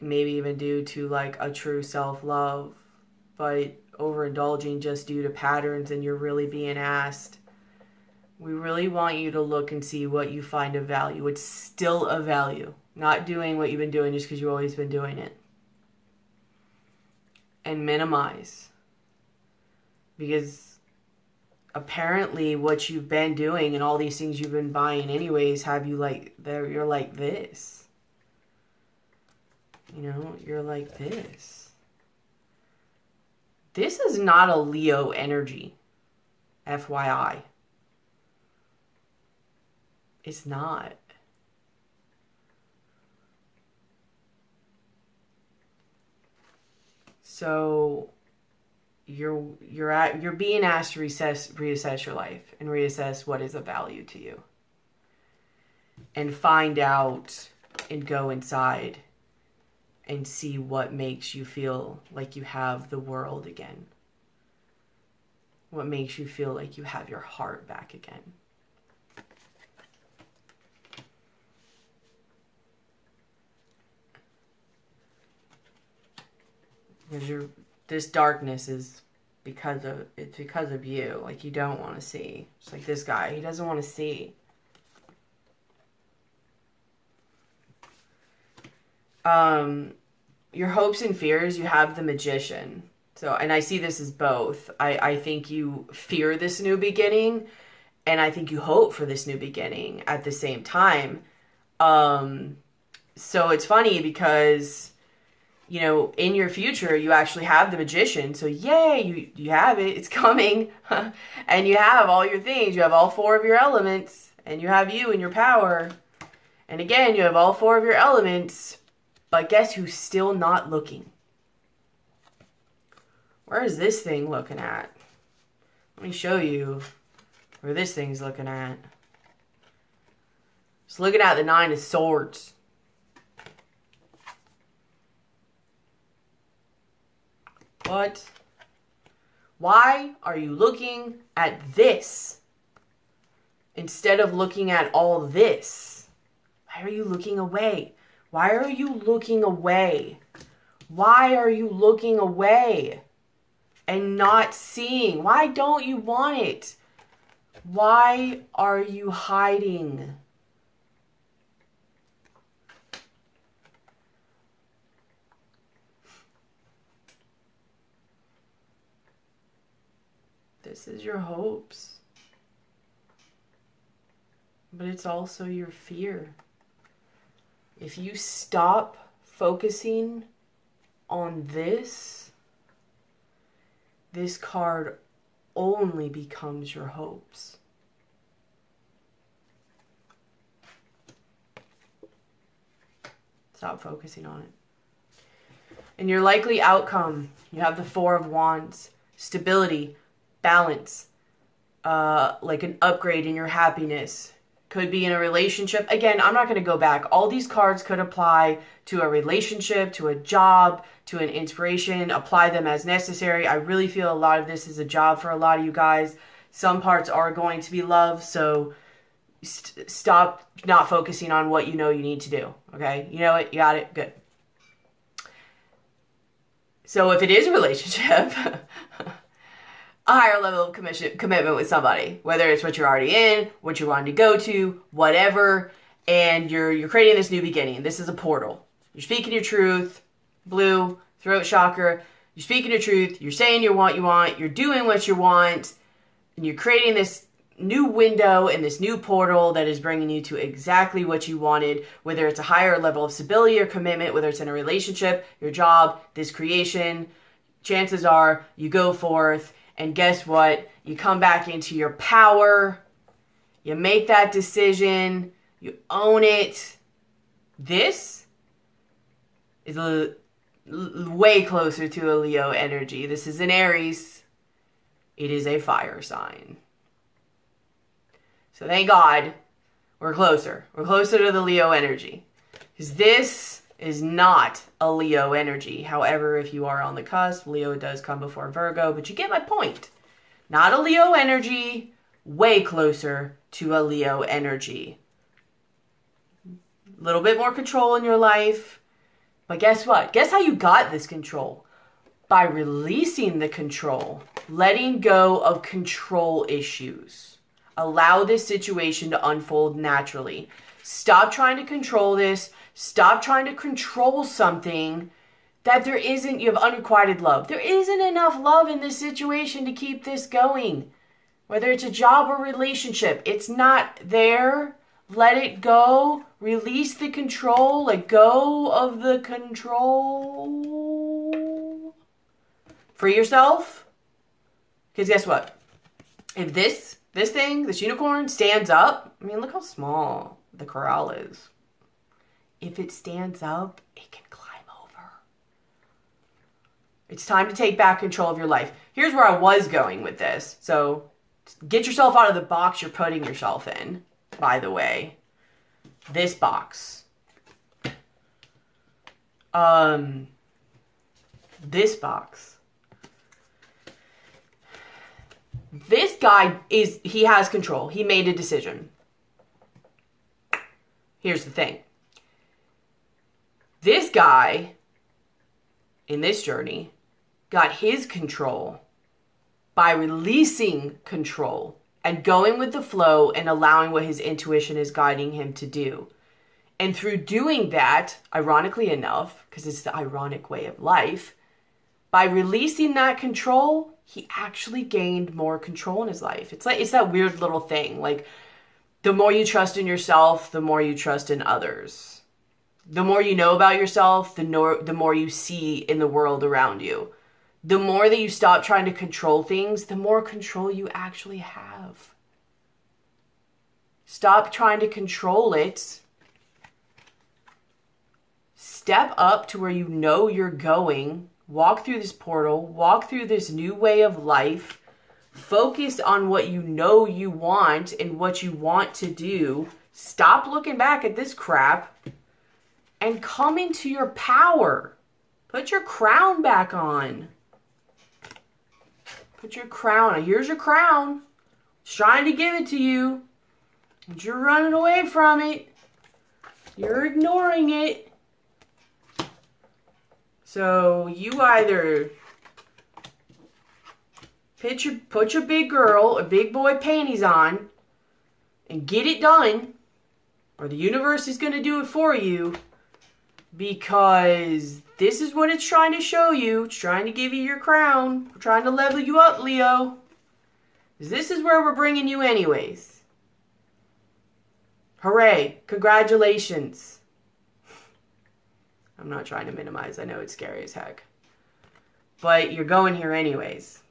maybe even due to like a true self-love, but overindulging just due to patterns, and you're really being asked, we really want you to look and see what you find of value. It's still a value. Not doing what you've been doing just because you've always been doing it. And minimize. Because apparently what you've been doing and all these things you've been buying anyways have you like, you're like this. You know, you're like this. This is not a Leo energy. FYI. It's not. So you're being asked to reassess your life and reassess what is of value to you. And find out and go inside and see what makes you feel like you have the world again. What makes you feel like you have your heart back again. Because this darkness is because of you. Like, you don't want to see. It's like this guy, he doesn't want to see. Your hopes and fears, you have the Magician. So, and I see this as both. I think you fear this new beginning, and I think you hope for this new beginning at the same time. So it's funny because, you know, in your future, you actually have the Magician. So yay, you have it. It's coming. And you have all your things. You have all 4 of your elements. And you have you and your power. And again, you have all 4 of your elements. But guess who's still not looking? Where is this thing looking at? Let me show you where this thing's looking at. It's looking at the 9 of Swords. What? Why are you looking at this instead of looking at all this? Why are you looking away? Why are you looking away? Why are you looking away and not seeing? Why don't you want it? Why are you hiding? This is your hopes. But it's also your fear. If you stop focusing on this card only becomes your hopes. Stop focusing on it. And your likely outcome, you have the 4 of Wands, stability, balance, like an upgrade in your happiness. Could be in a relationship. Again, I'm not going to go back. All these cards could apply to a relationship, to a job, to an inspiration. Apply them as necessary. I really feel a lot of this is a job for a lot of you guys. Some parts are going to be love, so stop not focusing on what you know you need to do. Okay? You know it. You got it. Good. So if it is a relationship, a higher level of commitment with somebody, whether it's what you're already in, what you're wanting to go to, whatever, and you're creating this new beginning. This is a portal. You're speaking your truth, blue, throat chakra. You're speaking your truth. You're saying you want, you're doing what you want, and you're creating this new window and this new portal that is bringing you to exactly what you wanted, whether it's a higher level of stability or commitment, whether it's in a relationship, your job, this creation. Chances are you go forth, and guess what? You come back into your power. You make that decision. You own it. This is way closer to a Leo energy. This is an Aries. It is a fire sign. So thank God we're closer. We're closer to the Leo energy. Because this is not a Leo energy. However, if you are on the cusp, Leo does come before Virgo, but you get my point. Not a Leo energy, way closer to a Leo energy. A little bit more control in your life. But guess what? Guess how you got this control? By releasing the control, letting go of control issues. Allow this situation to unfold naturally. Stop trying to control this. Stop trying to control something that there isn't. You have unrequited love. There isn't enough love in this situation to keep this going. Whether it's a job or relationship, it's not there. Let it go. Release the control. Let go of the control. Free yourself. Because guess what? If this thing, this unicorn, stands up, I mean, look how small the corral is. If it stands up, it can climb over. It's time to take back control of your life. Here's where I was going with this. So get yourself out of the box you're putting yourself in, by the way. This box. This box. This guy he has control. He made a decision. Here's the thing. This guy, in this journey, got his control by releasing control and going with the flow and allowing what his intuition is guiding him to do. And through doing that, ironically enough, because it's the ironic way of life, by releasing that control, he actually gained more control in his life. It's that weird little thing. Like, the more you trust in yourself, the more you trust in others. The more you know about yourself, the more you see in the world around you. The more that you stop trying to control things, the more control you actually have. Stop trying to control it. Step up to where you know you're going. Walk through this portal. Walk through this new way of life. Focus on what you know you want and what you want to do. Stop looking back at this crap and come into your power. Put your crown back on. Put your crown on. Here's your crown. It's trying to give it to you. But you're running away from it. You're ignoring it. So you either put your big girl or big boy panties on and get it done, or the universe is going to do it for you, because this is what it's trying to show you. It's trying to give you your crown. We're trying to level you up, Leo. This is where we're bringing you anyways. Hooray. Congratulations. I'm not trying to minimize. I know it's scary as heck. But you're going here anyways.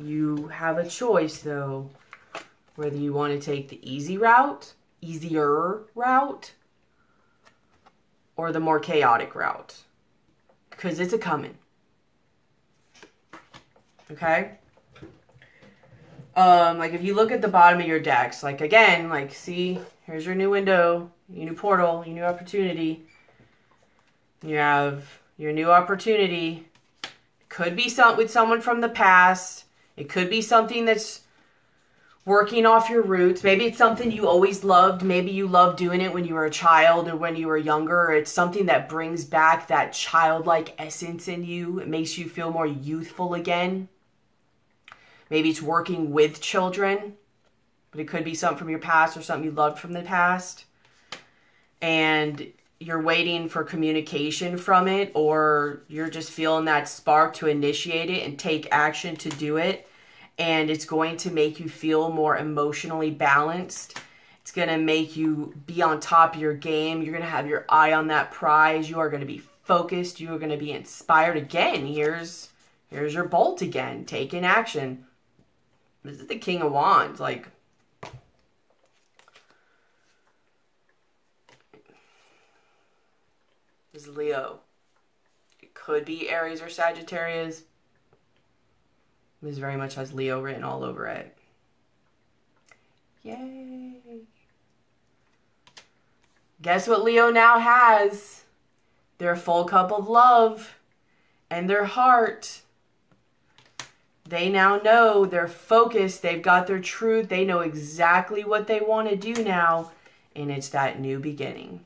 You have a choice, though, whether you want to take the easier route, or the more chaotic route. Because it's a coming. Okay? Like, if you look at the bottom of your decks, like, again, like, see, here's your new window, your new portal, your new opportunity. You have your new opportunity. Could be with someone from the past. It could be something that's working off your roots. Maybe it's something you always loved. Maybe you loved doing it when you were a child or when you were younger. Or it's something that brings back that childlike essence in you. It makes you feel more youthful again. Maybe it's working with children, but it could be something from your past or something you loved from the past. And you're waiting for communication from it, or you're just feeling that spark to initiate it and take action to do it. And it's going to make you feel more emotionally balanced. It's going to make you be on top of your game. You're going to have your eye on that prize. You are going to be focused. You are going to be inspired. Again, here's your bolt again. Taking action. This is the King of Wands. Like, this is Leo. It could be Aries or Sagittarius. This very much has Leo written all over it. Yay. Guess what Leo now has? Their full cup of love and their heart. They now know, they're focused, they've got their truth, they know exactly what they want to do now, and it's that new beginning.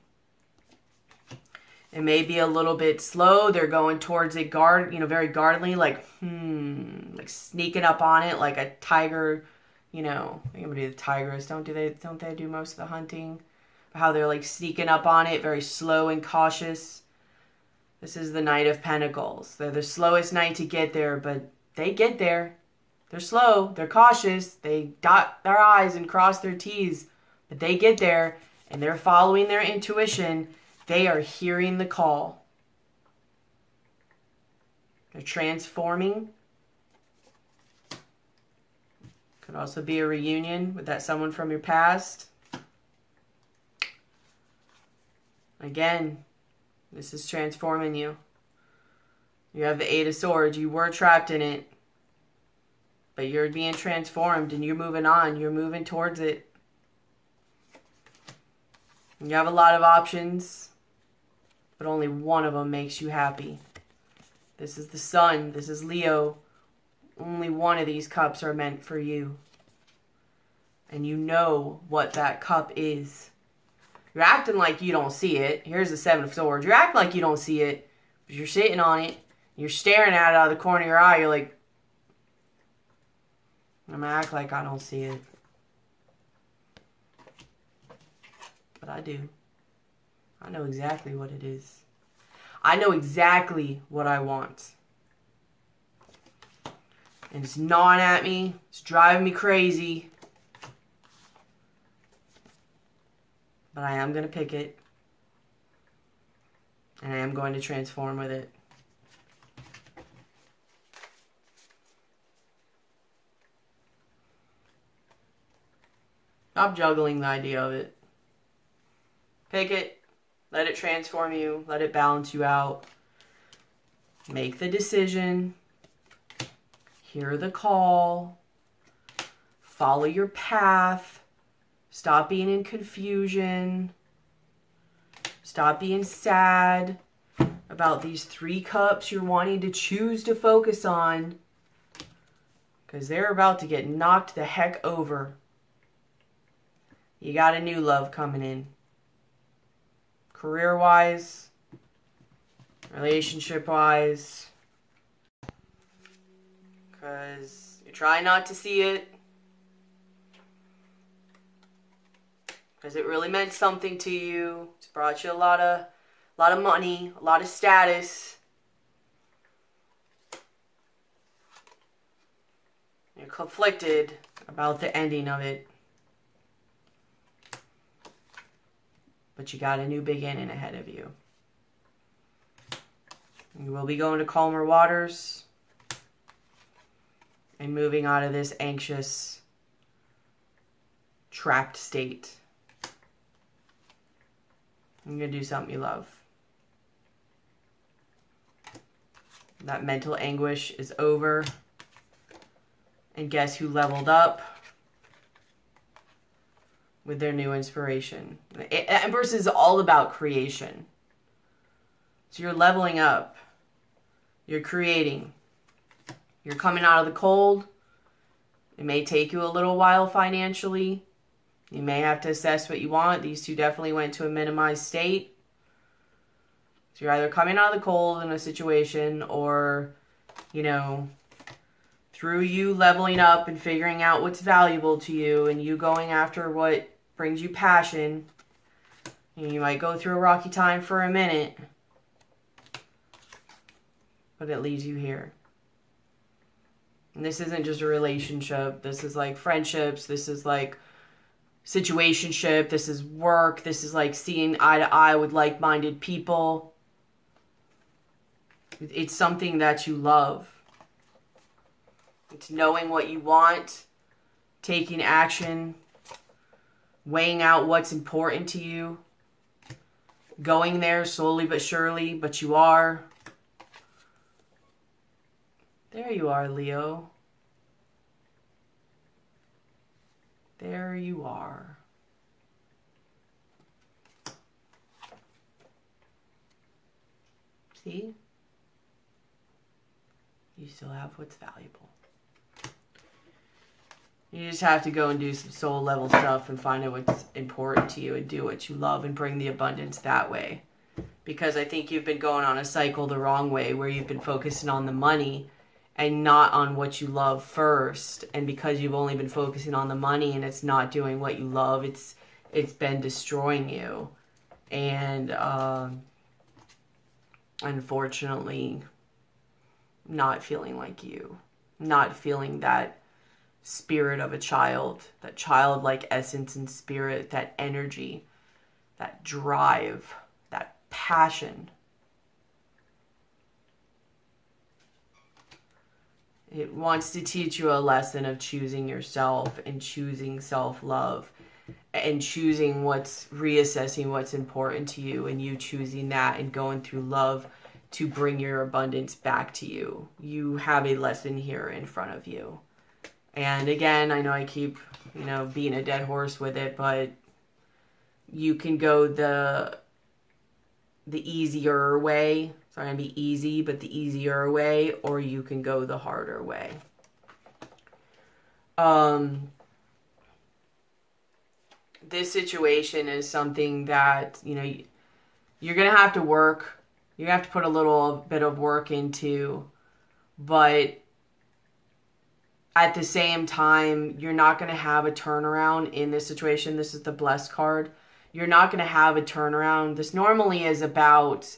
It may be a little bit slow, they're going towards it very guardedly, like sneaking up on it like a tiger, I think I'm gonna be the tigers, don't they do most of the hunting? How they're like sneaking up on it, very slow and cautious. This is the Knight of Pentacles. They're the slowest knight to get there, but they get there. They're slow. They're cautious. They dot their I's and cross their T's. But they get there, and they're following their intuition. They are hearing the call. They're transforming. Could also be a reunion with that someone from your past. Again, this is transforming you. You have the Eight of Swords. You were trapped in it. But you're being transformed and you're moving on. You're moving towards it. You have a lot of options. but only one of them makes you happy. This is the Sun. This is Leo. Only one of these cups are meant for you. And you know what that cup is. You're acting like you don't see it. Here's the Seven of Swords. You're acting like you don't see it, but you're sitting on it. You're staring at it out of the corner of your eye. You're like, I'm going to act like I don't see it. But I do. I know exactly what it is. I know exactly what I want. And it's gnawing at me. It's driving me crazy. But I am going to pick it. And I am going to transform with it. Stop juggling the idea of it. Pick it. Let it transform you. Let it balance you out. Make the decision. Hear the call. Follow your path. Stop being in confusion. Stop being sad about these 3 cups you're wanting to choose to focus on. Because they're about to get knocked the heck over. You got a new love coming in. Career-wise, relationship-wise, because you're trying not to see it, because it really meant something to you. It's brought you a lot of money, a lot of status. You're conflicted about the ending of it. But you got a new beginning ahead of you. You will be going to calmer waters and moving out of this anxious, trapped state. You're going to do something you love. That mental anguish is over. And guess who leveled up with their new inspiration? Empress is all about creation. So you're leveling up. You're creating. You're coming out of the cold. It may take you a little while financially. You may have to assess what you want. These two definitely went to a minimized state. So you're either coming out of the cold in a situation, or, you know, through you leveling up and figuring out what's valuable to you and you going after what brings you passion. You might go through a rocky time for a minute, but it leads you here. And this isn't just a relationship. This is like friendships. This is like situationship. This is work. This is like seeing eye to eye with like-minded people. It's something that you love. It's knowing what you want, taking action, weighing out what's important to you, going there slowly but surely, but you are. There you are, Leo. There you are. See? You still have what's valuable. You just have to go and do some soul level stuff and find out what's important to you and do what you love and bring the abundance that way. Because I think you've been going on a cycle the wrong way, where you've been focusing on the money and not on what you love first. And because you've only been focusing on the money and it's not doing what you love, it's been destroying you. And unfortunately, not feeling like you. Not feeling that spirit of a child, that childlike essence and spirit, that energy, that drive, that passion. It wants to teach you a lesson of choosing yourself and choosing self-love and choosing reassessing what's important to you, and you choosing that and going through love to bring your abundance back to you. You have a lesson here in front of you. And again, I know I keep, being a dead horse with it, but you can go the the easier way. It's not going to be easy, but the easier way, or you can go the harder way. This situation is something that, you know, you're going to have to work. You have to put a little bit of work into, but at the same time, you're not going to have a turnaround in this situation. This is the blessed card. You're not going to have a turnaround. This normally is about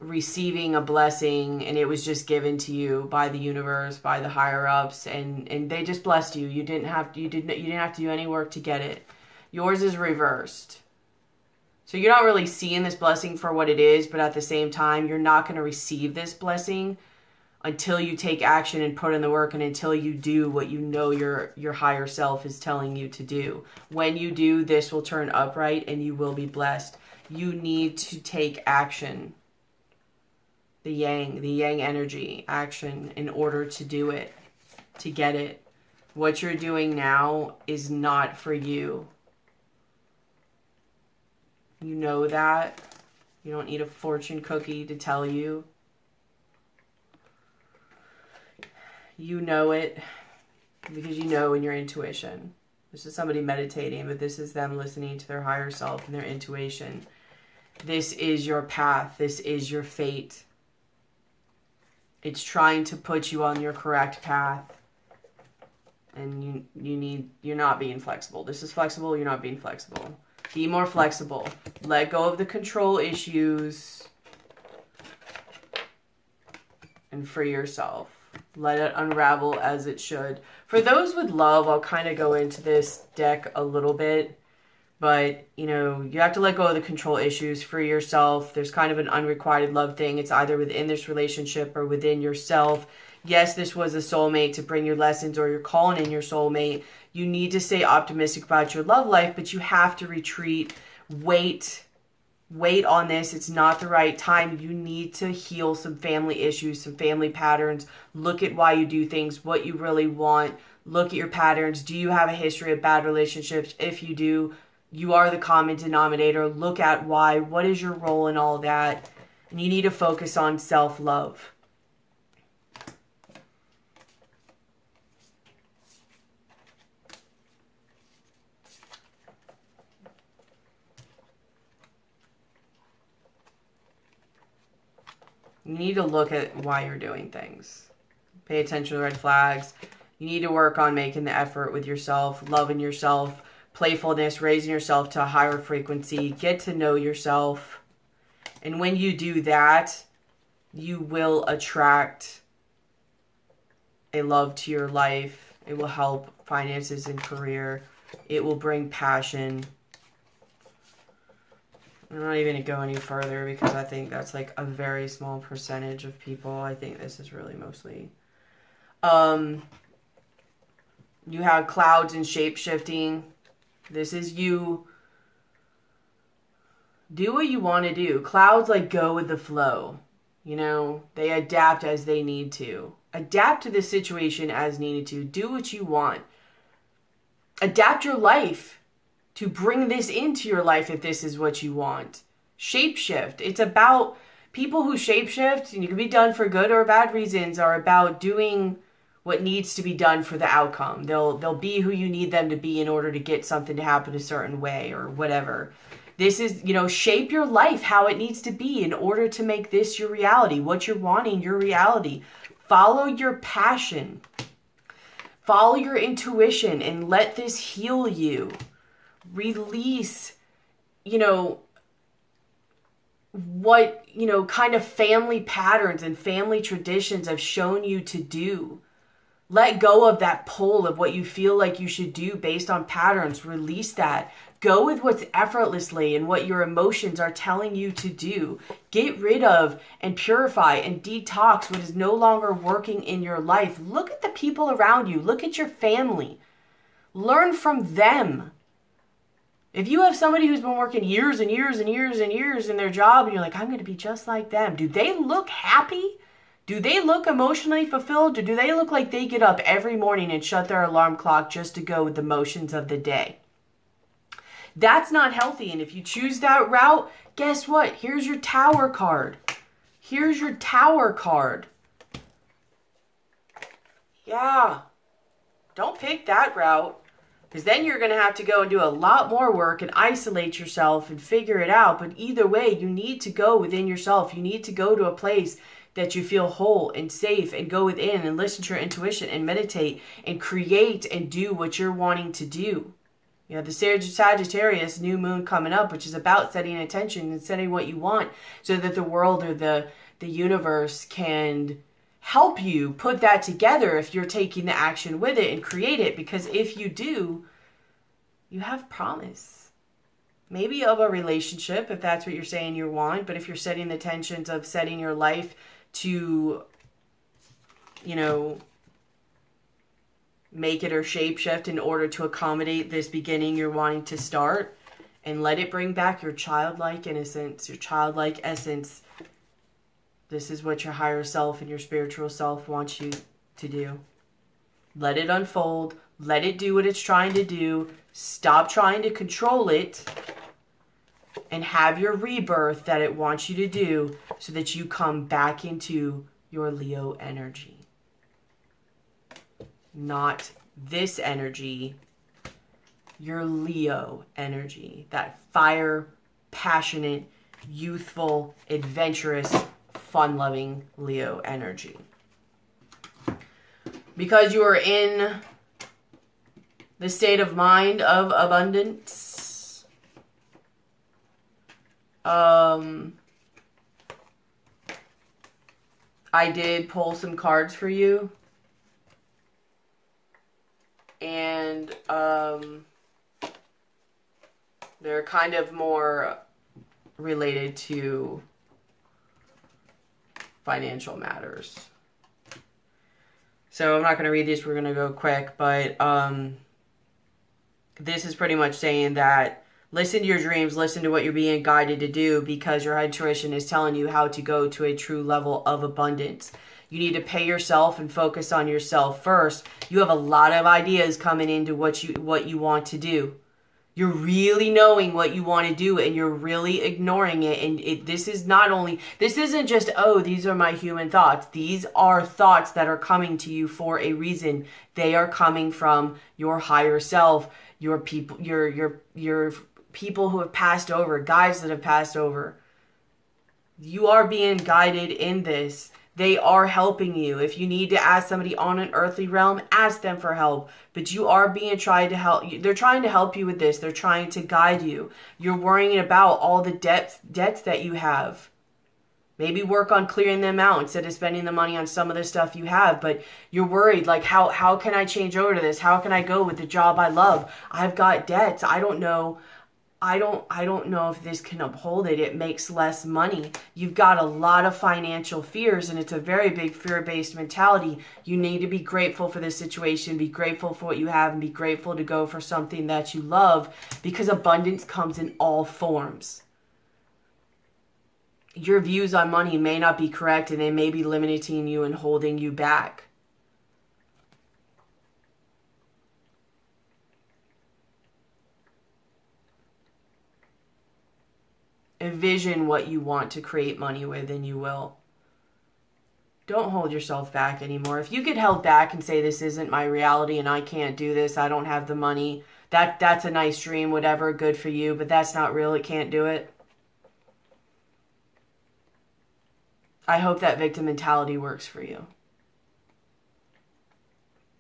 receiving a blessing, and it was just given to you by the universe, by the higher ups, and they just blessed you. You didn't have to do any work to get it. Yours is reversed. So you're not really seeing this blessing for what it is, but at the same time, you're not going to receive this blessing until you take action and put in the work, and until you do what you know your higher self is telling you to do. When you do, this will turn upright and you will be blessed. You need to take action. The yang energy, action, in order to do it, to get it. What you're doing now is not for you. You know that. You don't need a fortune cookie to tell you. You know it because you know in your intuition. This is somebody meditating, but this is them listening to their higher self and their intuition. This is your path. This is your fate. It's trying to put you on your correct path. And you're not being flexible. This is flexible, you're not being flexible. Be more flexible. Let go of the control issues. And free yourself. Let it unravel as it should. For those with love, I'll kind of go into this deck a little bit. But, you know, you have to let go of the control issues, free yourself. There's kind of an unrequited love thing. It's either within this relationship or within yourself. Yes, this was a soulmate to bring your lessons, or you're calling in your soulmate. You need to stay optimistic about your love life, but you have to retreat. Wait on this. It's not the right time. You need to heal some family issues, some family patterns. Look at why you do things, what you really want. Look at your patterns. Do you have a history of bad relationships? If you do, you are the common denominator. Look at why. What is your role in all that? And you need to focus on self-love. You need to look at why you're doing things. Pay attention to red flags. You need to work on making the effort with yourself, loving yourself, playfulness, raising yourself to a higher frequency. Get to know yourself. And when you do that, you will attract a love to your life. It will help finances and career. It will bring passion. I'm not even going to go any further because I think that's like a very small percentage of people. I think this is really mostly. You have clouds and shape-shifting. This is you. Do what you want to do. Clouds like go with the flow. You know, they adapt as they need to. Adapt to the situation as needed to. Do what you want. Adapt your life to bring this into your life if this is what you want. Shapeshift. It's about people who shapeshift, and you can be done for good or bad reasons, are about doing what needs to be done for the outcome. They'll be who you need them to be in order to get something to happen a certain way or whatever. This is, you know, shape your life how it needs to be in order to make this your reality. What you're wanting, your reality. Follow your passion. Follow your intuition and let this heal you. Release, you know, what, you know, kind of family patterns and family traditions have shown you to do. Let go of that pull of what you feel like you should do based on patterns. Release that. Go with what's effortlessly and what your emotions are telling you to do. Get rid of and purify and detox what is no longer working in your life. Look at the people around you. Look at your family. Learn from them. If you have somebody who's been working years and years and years and years in their job, and you're like, I'm going to be just like them. Do they look happy? Do they look emotionally fulfilled? Or do they look like they get up every morning and shut their alarm clock just to go with the motions of the day? That's not healthy. And if you choose that route, guess what? Here's your Tower card. Here's your Tower card. Yeah. Don't pick that route. Because then you're going to have to go and do a lot more work and isolate yourself and figure it out. But either way, you need to go within yourself. You need to go to a place that you feel whole and safe, and go within and listen to your intuition and meditate and create and do what you're wanting to do. You know, the Sagittarius new moon coming up, which is about setting intention and setting what you want so that the world or the universe can help you put that together if you're taking the action with it and create it. Because if you do, you have promise. Maybe of a relationship, if that's what you're saying you want. But if you're setting the tensions of setting your life to, you know, make it or shapeshift in order to accommodate this beginning you're wanting to start, and let it bring back your childlike innocence, your childlike essence. This is what your higher self and your spiritual self wants you to do. Let it unfold. Let it do what it's trying to do. Stop trying to control it, and have your rebirth that it wants you to do so that you come back into your Leo energy. Not this energy, your Leo energy. That fire, passionate, youthful, adventurous, fun-loving Leo energy. Because you are in the state of mind of abundance, I did pull some cards for you, and they're kind of more related to financial matters. So I'm not going to read these, we're going to go quick, but this is pretty much saying that listen to your dreams, listen to what you're being guided to do, because your intuition is telling you how to go to a true level of abundance. You need to pay yourself and focus on yourself first. You have a lot of ideas coming into what you want to do. You're really knowing what you want to do, and you're really ignoring it. And this isn't just, oh, these are my human thoughts. These are thoughts that are coming to you for a reason. They are coming from your higher self, your people, your people who have passed over, guides that have passed over. You are being guided in this. They are helping you. If you need to ask somebody on an earthly realm, ask them for help. But you are being tried to help. They're trying to help you with this. They're trying to guide you. You're worrying about all the debts that you have. Maybe work on clearing them out instead of spending the money on some of the stuff you have. But you're worried, like, how can I change over to this? How can I go with the job I love? I've got debts. I don't know if this can uphold it. It makes less money. You've got a lot of financial fears, and it's a very big fear-based mentality. You need to be grateful for this situation, be grateful for what you have, and be grateful to go for something that you love, because abundance comes in all forms. Your views on money may not be correct, and they may be limiting you and holding you back. Envision what you want to create money with, and you will. Don't hold yourself back anymore. If you get held back and say, this isn't my reality and I can't do this, I don't have the money, that's a nice dream, whatever, good for you, but that's not real, it can't do it. I hope that victim mentality works for you.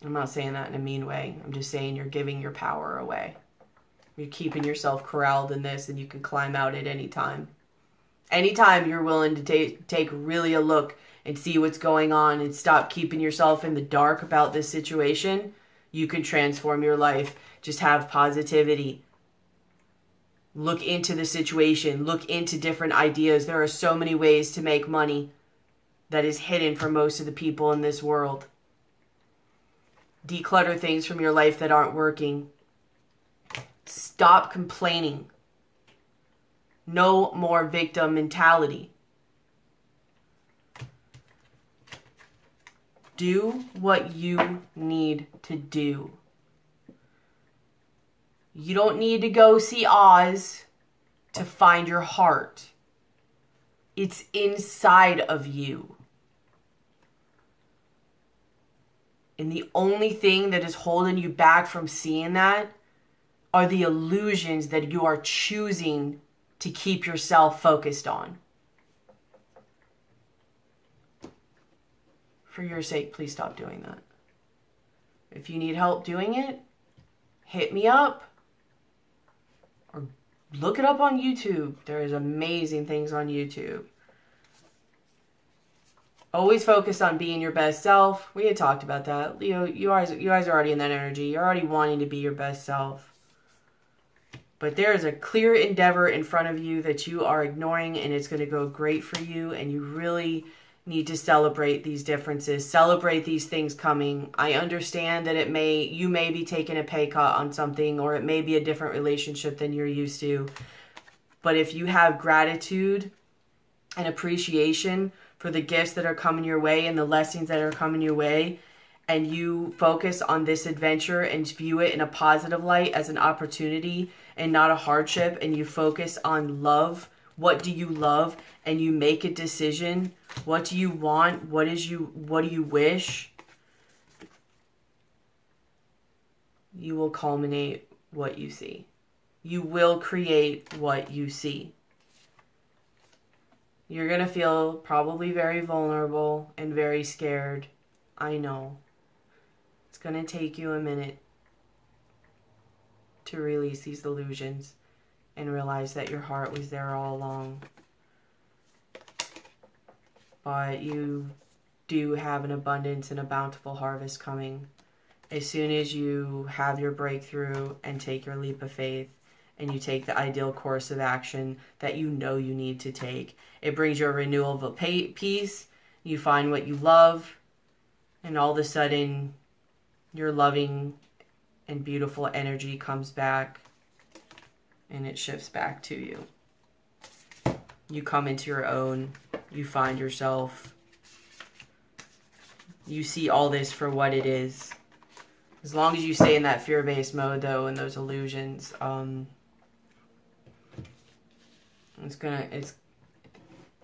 I'm not saying that in a mean way. I'm just saying you're giving your power away. You're keeping yourself corralled in this, and you can climb out at any time. Anytime you're willing to take really a look and see what's going on and stop keeping yourself in the dark about this situation, you can transform your life. Just have positivity. Look into the situation. Look into different ideas. There are so many ways to make money that is hidden for most of the people in this world. Declutter things from your life that aren't working. Stop complaining. No more victim mentality. Do what you need to do. You don't need to go see Oz to find your heart. It's inside of you. And the only thing that is holding you back from seeing that are the illusions that you are choosing to keep yourself focused on. For your sake, please stop doing that. If you need help doing it, hit me up or look it up on YouTube. There's amazing things on YouTube. Always focus on being your best self. We had talked about that. Leo, you guys are already in that energy. You're already wanting to be your best self. But there is a clear endeavor in front of you that you are ignoring, and it's going to go great for you. And you really need to celebrate these differences. Celebrate these things coming. I understand that you may be taking a pay cut on something, or it may be a different relationship than you're used to. But if you have gratitude and appreciation for the gifts that are coming your way and the lessons that are coming your way, and you focus on this adventure and view it in a positive light as an opportunity and not a hardship, and you focus on love, what do you love, and you make a decision, what do you want, what do you wish, you will culminate what you see. You will create what you see. You're going to feel probably very vulnerable and very scared. I know. It's going to take you a minute to release these illusions and realize that your heart was there all along. But you do have an abundance and a bountiful harvest coming. As soon as you have your breakthrough and take your leap of faith, and you take the ideal course of action that you know you need to take, it brings you a renewal of peace. You find what you love, and all of a sudden, your loving and beautiful energy comes back, and it shifts back to you. You come into your own. You find yourself. You see all this for what it is. As long as you stay in that fear-based mode, though, and those illusions,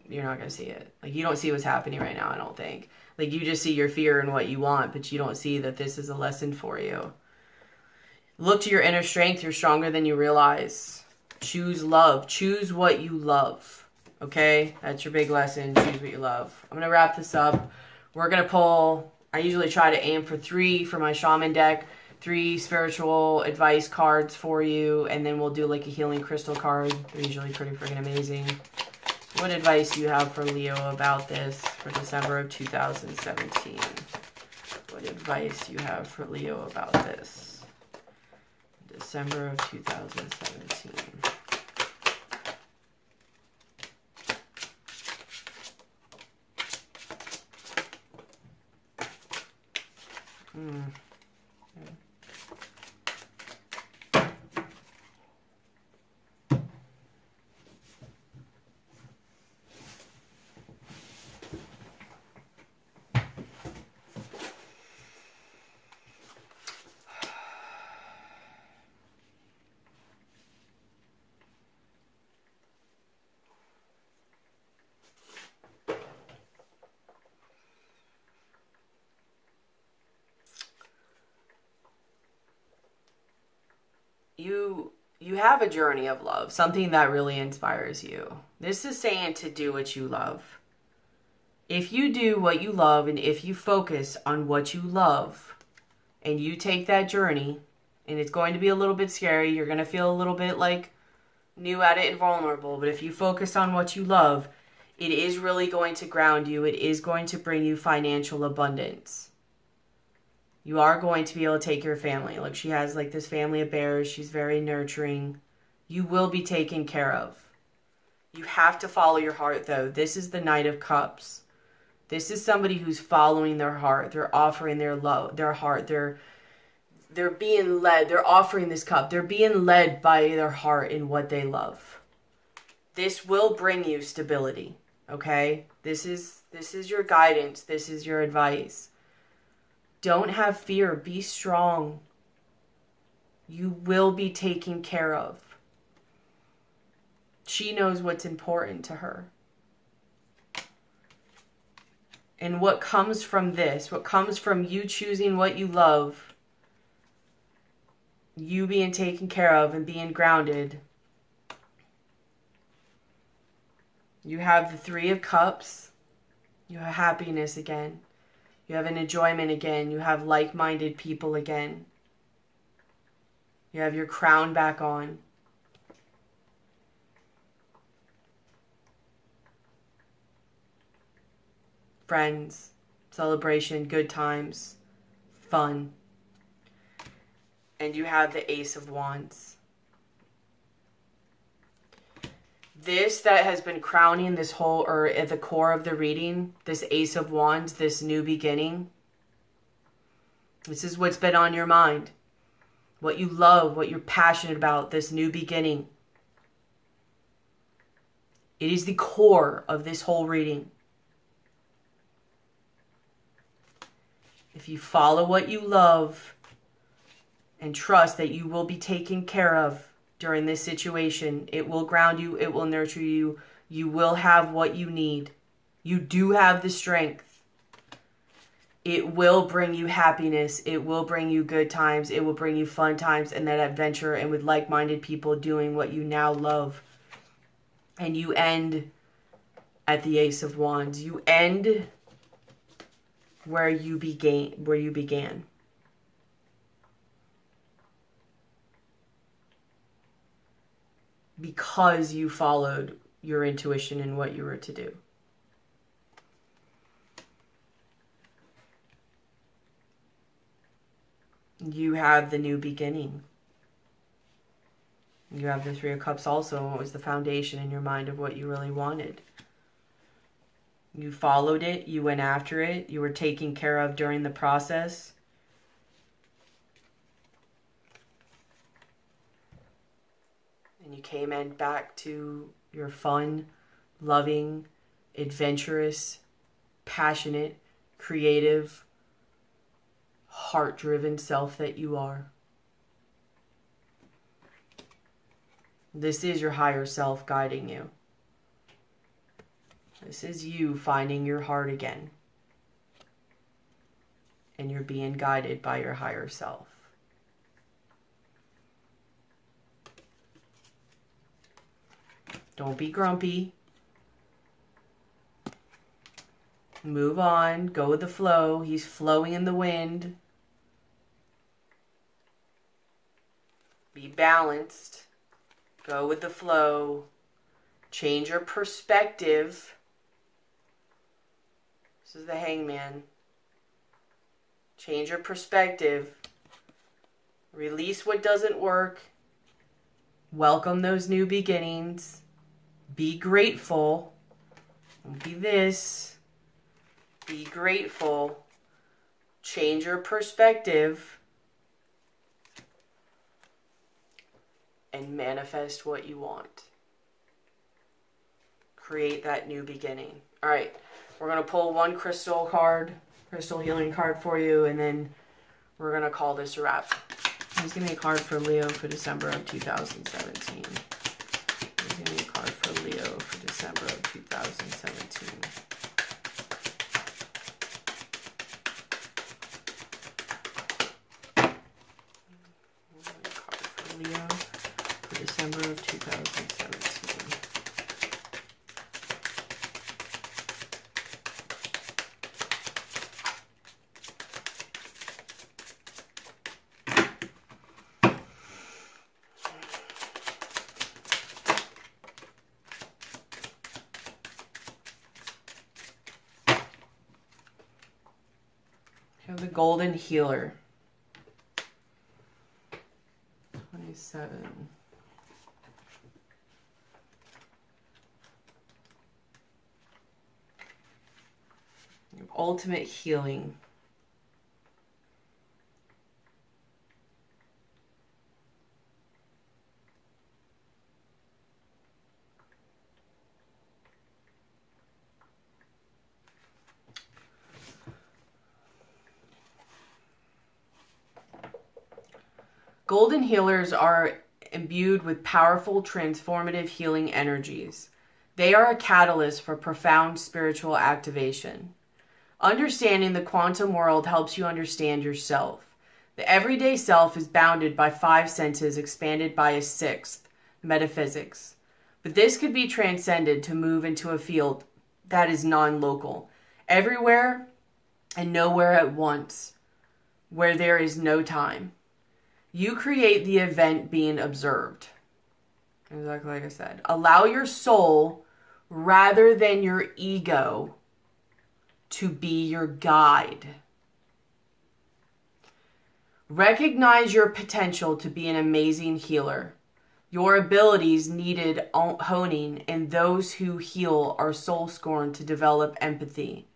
you're not gonna see it. Like, you don't see what's happening right now, I don't think. Like, you just see your fear and what you want, but you don't see that this is a lesson for you. Look to your inner strength. You're stronger than you realize. Choose love. Choose what you love. Okay? That's your big lesson. Choose what you love. I'm gonna wrap this up. We're gonna pull, I usually try to aim for 3 for my shaman deck. 3 spiritual advice cards for you, and then we'll do like a healing crystal card. They're usually pretty freaking amazing. What advice do you have for Leo about this for December of 2017? What advice do you have for Leo about this? December of 2017. You have a journey of love, something that really inspires you. This is saying to do what you love. If you do what you love, and if you focus on what you love, and you take that journey, and it's going to be a little bit scary, you're going to feel a little bit like new at it and vulnerable, but if you focus on what you love, it is really going to ground you. It is going to bring you financial abundance. You are going to be able to take your family. Like, she has like this family of bears. She's very nurturing. You will be taken care of. You have to follow your heart, though. This is the Knight of Cups. This is somebody who's following their heart. They're offering their love, their heart. They're being led. They're offering this cup. They're being led by their heart in what they love. This will bring you stability. Okay? This is your guidance. This is your advice. Don't have fear. Be strong. You will be taken care of. She knows what's important to her. And what comes from this, what comes from you choosing what you love, you being taken care of and being grounded, you have the Three of Cups, you have happiness again, you have an enjoyment again, you have like-minded people again, you have your crown back on. Friends, celebration, good times, fun. And you have the Ace of Wands. This that has been crowning this whole, or at the core of the reading, this Ace of Wands, this new beginning. This is what's been on your mind. What you love, what you're passionate about, this new beginning. It is the core of this whole reading. If you follow what you love and trust that you will be taken care of during this situation, it will ground you, it will nurture you, you will have what you need. You do have the strength. It will bring you happiness, it will bring you good times, it will bring you fun times and that adventure and with like-minded people doing what you now love. And you end at the Ace of Wands. You end where you began. Because you followed your intuition and what you were to do. You have the new beginning. You have the Three of Cups also. What was the foundation in your mind of what you really wanted? You followed it. You went after it. You were taken care of during the process. And you came in back to your fun, loving, adventurous, passionate, creative, heart-driven self that you are. This is your higher self guiding you. This is you finding your heart again. And you're being guided by your higher self. Don't be grumpy. Move on. Go with the flow. He's flowing in the wind. Be balanced. Go with the flow. Change your perspective. This is the Hangman. Change your perspective. Release what doesn't work. Welcome those new beginnings. Be grateful. Don't be this. Be grateful. Change your perspective. And manifest what you want. Create that new beginning. All right. We're going to pull one crystal healing card for you, and then we're going to call this a wrap. He's going to be a card for Leo for December of 2017. He's going to be a card for Leo for December of 2017. Card for Leo for December of 2017. The Golden Healer. 27. Ultimate healing. Golden healers are imbued with powerful, transformative healing energies. They are a catalyst for profound spiritual activation. Understanding the quantum world helps you understand yourself. The everyday self is bounded by 5 senses expanded by a 6th, metaphysics. But this could be transcended to move into a field that is non-local, everywhere and nowhere at once, where there is no time. You create the event being observed. Exactly like I said. Allow your soul, rather than your ego, to be your guide. Recognize your potential to be an amazing healer. Your abilities needed honing, and those who heal are soul-scorned to develop empathy.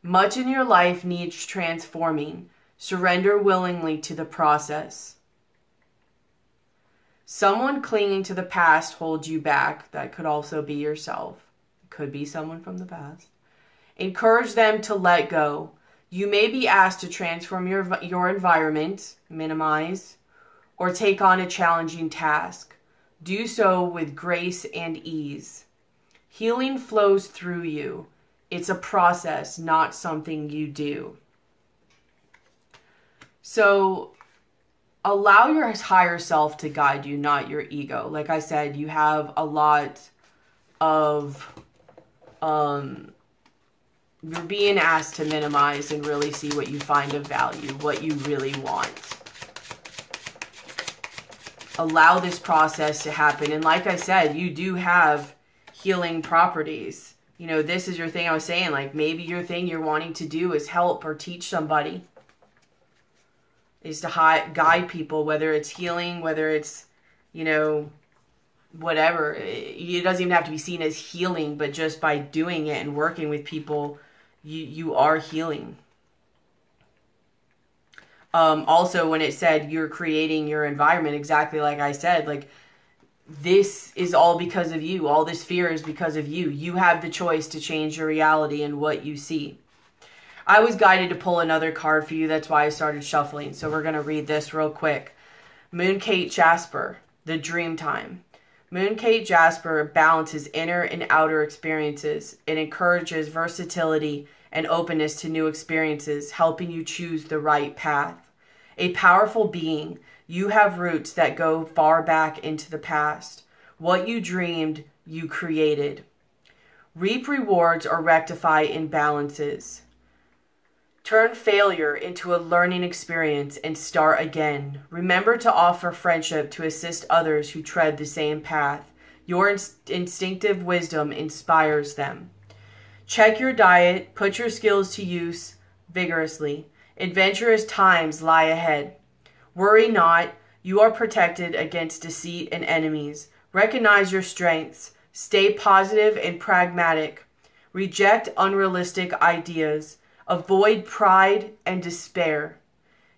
Much in your life needs transforming. Surrender willingly to the process. Someone clinging to the past holds you back. That could also be yourself. It could be someone from the past. Encourage them to let go. You may be asked to transform your environment, minimize, or take on a challenging task. Do so with grace and ease. Healing flows through you. It's a process, not something you do. So allow your higher self to guide you, not your ego. Like I said, you have a lot of, you're being asked to minimize and really see what you find of value, what you really want. Allow this process to happen. And like I said, you do have healing properties. You know, this is your thing I was saying, like maybe your thing you're wanting to do is help or teach somebody. Is to guide people, whether it's healing, whether it's, you know, whatever. It doesn't even have to be seen as healing, but just by doing it and working with people, you are healing. Also, when it said you're creating your environment, exactly like I said, like this is all because of you. All this fear is because of you. You have the choice to change your reality and what you see. I was guided to pull another card for you. That's why I started shuffling. So we're going to read this real quick. Moonkate Jasper, the dream time. Moonkate Jasper balances inner and outer experiences. It encourages versatility and openness to new experiences, helping you choose the right path. A powerful being, you have roots that go far back into the past. What you dreamed, you created. Reap rewards or rectify imbalances. Turn failure into a learning experience and start again. Remember to offer friendship to assist others who tread the same path. Your instinctive wisdom inspires them. Check your diet. Put your skills to use vigorously. Adventurous times lie ahead. Worry not. You are protected against deceit and enemies. Recognize your strengths. Stay positive and pragmatic. Reject unrealistic ideas. Avoid pride and despair.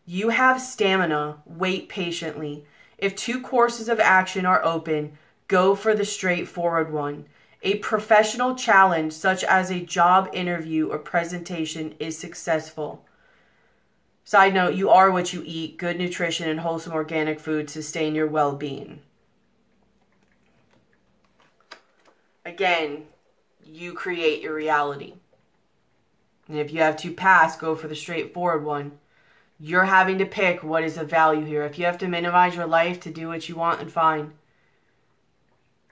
You have stamina. Wait patiently. If 2 courses of action are open, go for the straightforward one. A professional challenge, such as a job interview or presentation, is successful. Side note, you are what you eat. Good nutrition and wholesome organic food sustain your well-being. Again, you create your reality. And if you have 2 paths, go for the straightforward one. You're having to pick what is of value here. If you have to minimize your life to do what you want, then fine.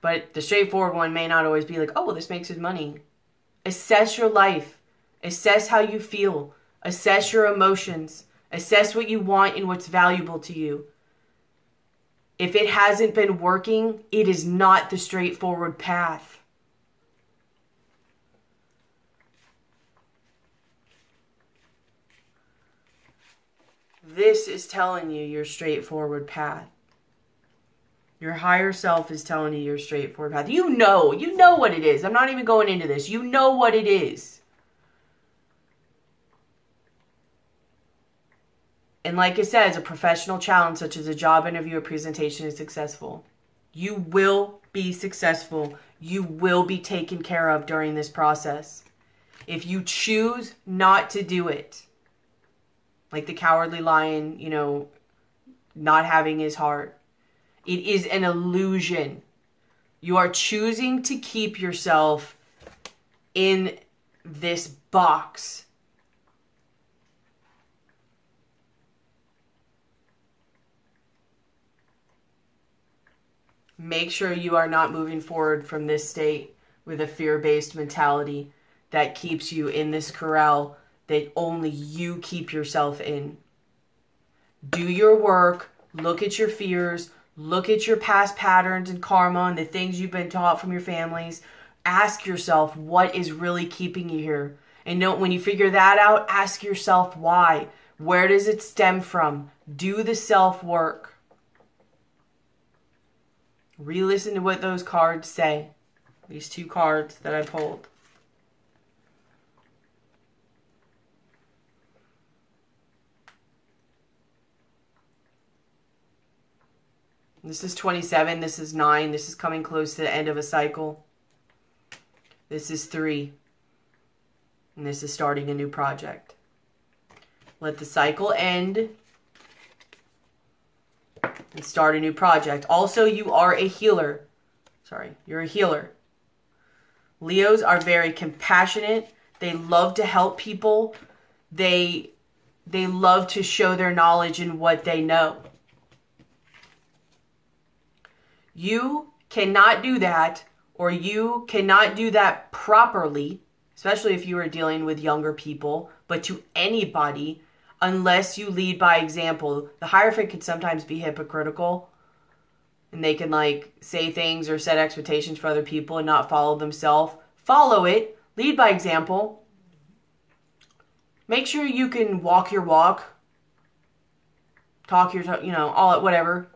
But the straightforward one may not always be like, oh, well, this makes us money. Assess your life. Assess how you feel. Assess your emotions. Assess what you want and what's valuable to you. If it hasn't been working, it is not the straightforward path. This is telling you your straightforward path. Your higher self is telling you your straightforward path. You know what it is. I'm not even going into this. You know what it is. And like it says, a professional challenge such as a job interview or presentation is successful. You will be successful. You will be taken care of during this process. If you choose not to do it, like the cowardly lion, not having his heart. It is an illusion. You are choosing to keep yourself in this box. Make sure you are not moving forward from this state with a fear-based mentality that keeps you in this corral that only you keep yourself in. Do your work. Look at your fears. Look at your past patterns and karma and the things you've been taught from your families. Ask yourself what is really keeping you here. And when you figure that out, ask yourself why. Where does it stem from? Do the self-work. Re-listen to what those cards say. These two cards that I pulled. This is 27. This is 9. This is coming close to the end of a cycle. This is 3. And this is starting a new project. Let the cycle end and start a new project. Also, you are a healer. Sorry, you're a healer. Leos are very compassionate. They love to help people. They love to show their knowledge in what they know. You cannot do that, or you cannot do that properly, especially if you are dealing with younger people, but to anybody, unless you lead by example. The Hierophant can sometimes be hypocritical, and they can like say things or set expectations for other people and not follow themselves. Follow it. Lead by example. Make sure you can walk your walk. Talk your talk, all whatever.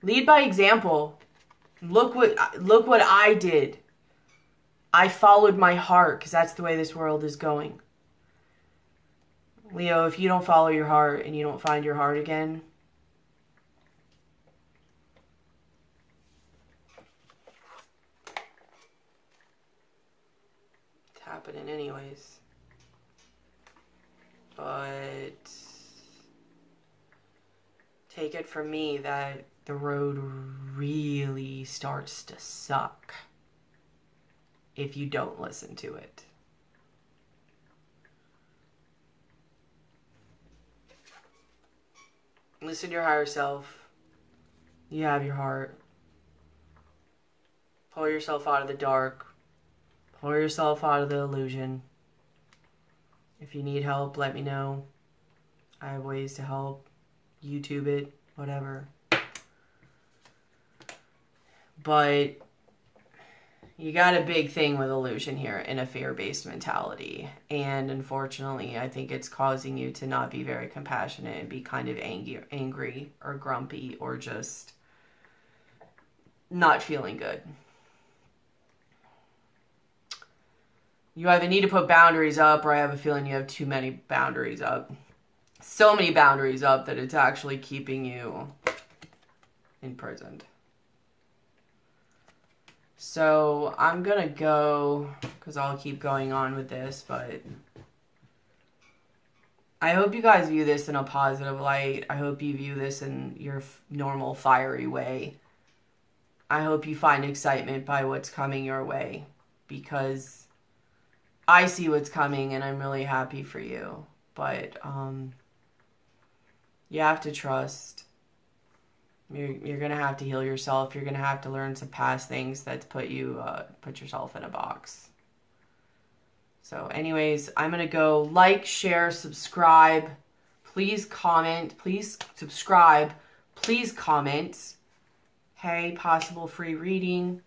Lead by example. Look what I did. I followed my heart because that's the way this world is going. Leo, if you don't follow your heart and you don't find your heart again, it's happening anyways. But take it from me that the road really starts to suck if you don't listen to it. Listen to your higher self. You have your heart. Pull yourself out of the dark. Pull yourself out of the illusion. If you need help, let me know. I have ways to help. YouTube it, whatever. But you got a big thing with illusion here in a fear-based mentality. And unfortunately, I think it's causing you to not be very compassionate and be kind of angry or grumpy or just not feeling good. You either need to put boundaries up, or I have a feeling you have too many boundaries up. So many boundaries up that it's actually keeping you imprisoned. So I'm going to go, because I'll keep going on with this, but I hope you guys view this in a positive light. I hope you view this in your normal fiery way. I hope you find excitement by what's coming your way, because I see what's coming and I'm really happy for you. But you have to trust. You're going to have to heal yourself. You're going to have to learn some past things that put yourself in a box. So anyways, I'm going to go like, share, subscribe. Please comment. Please subscribe. Please comment. Hey, possible free reading.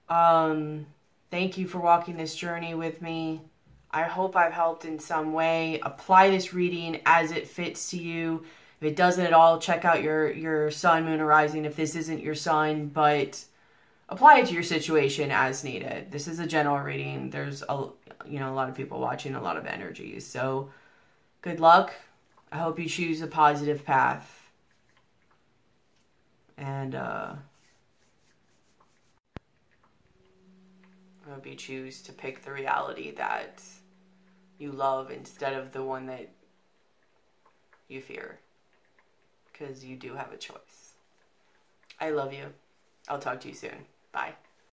Thank you for walking this journey with me. I hope I've helped in some way. Apply this reading as it fits to you. If it doesn't at all, check out your sun, moon, or rising if this isn't your sign, but apply it to your situation as needed. This is a general reading. There's a lot of people watching, a lot of energies. So good luck. I hope you choose a positive path. And I hope you choose to pick the reality that you love instead of the one that you fear. Because you do have a choice. I love you. I'll talk to you soon. Bye.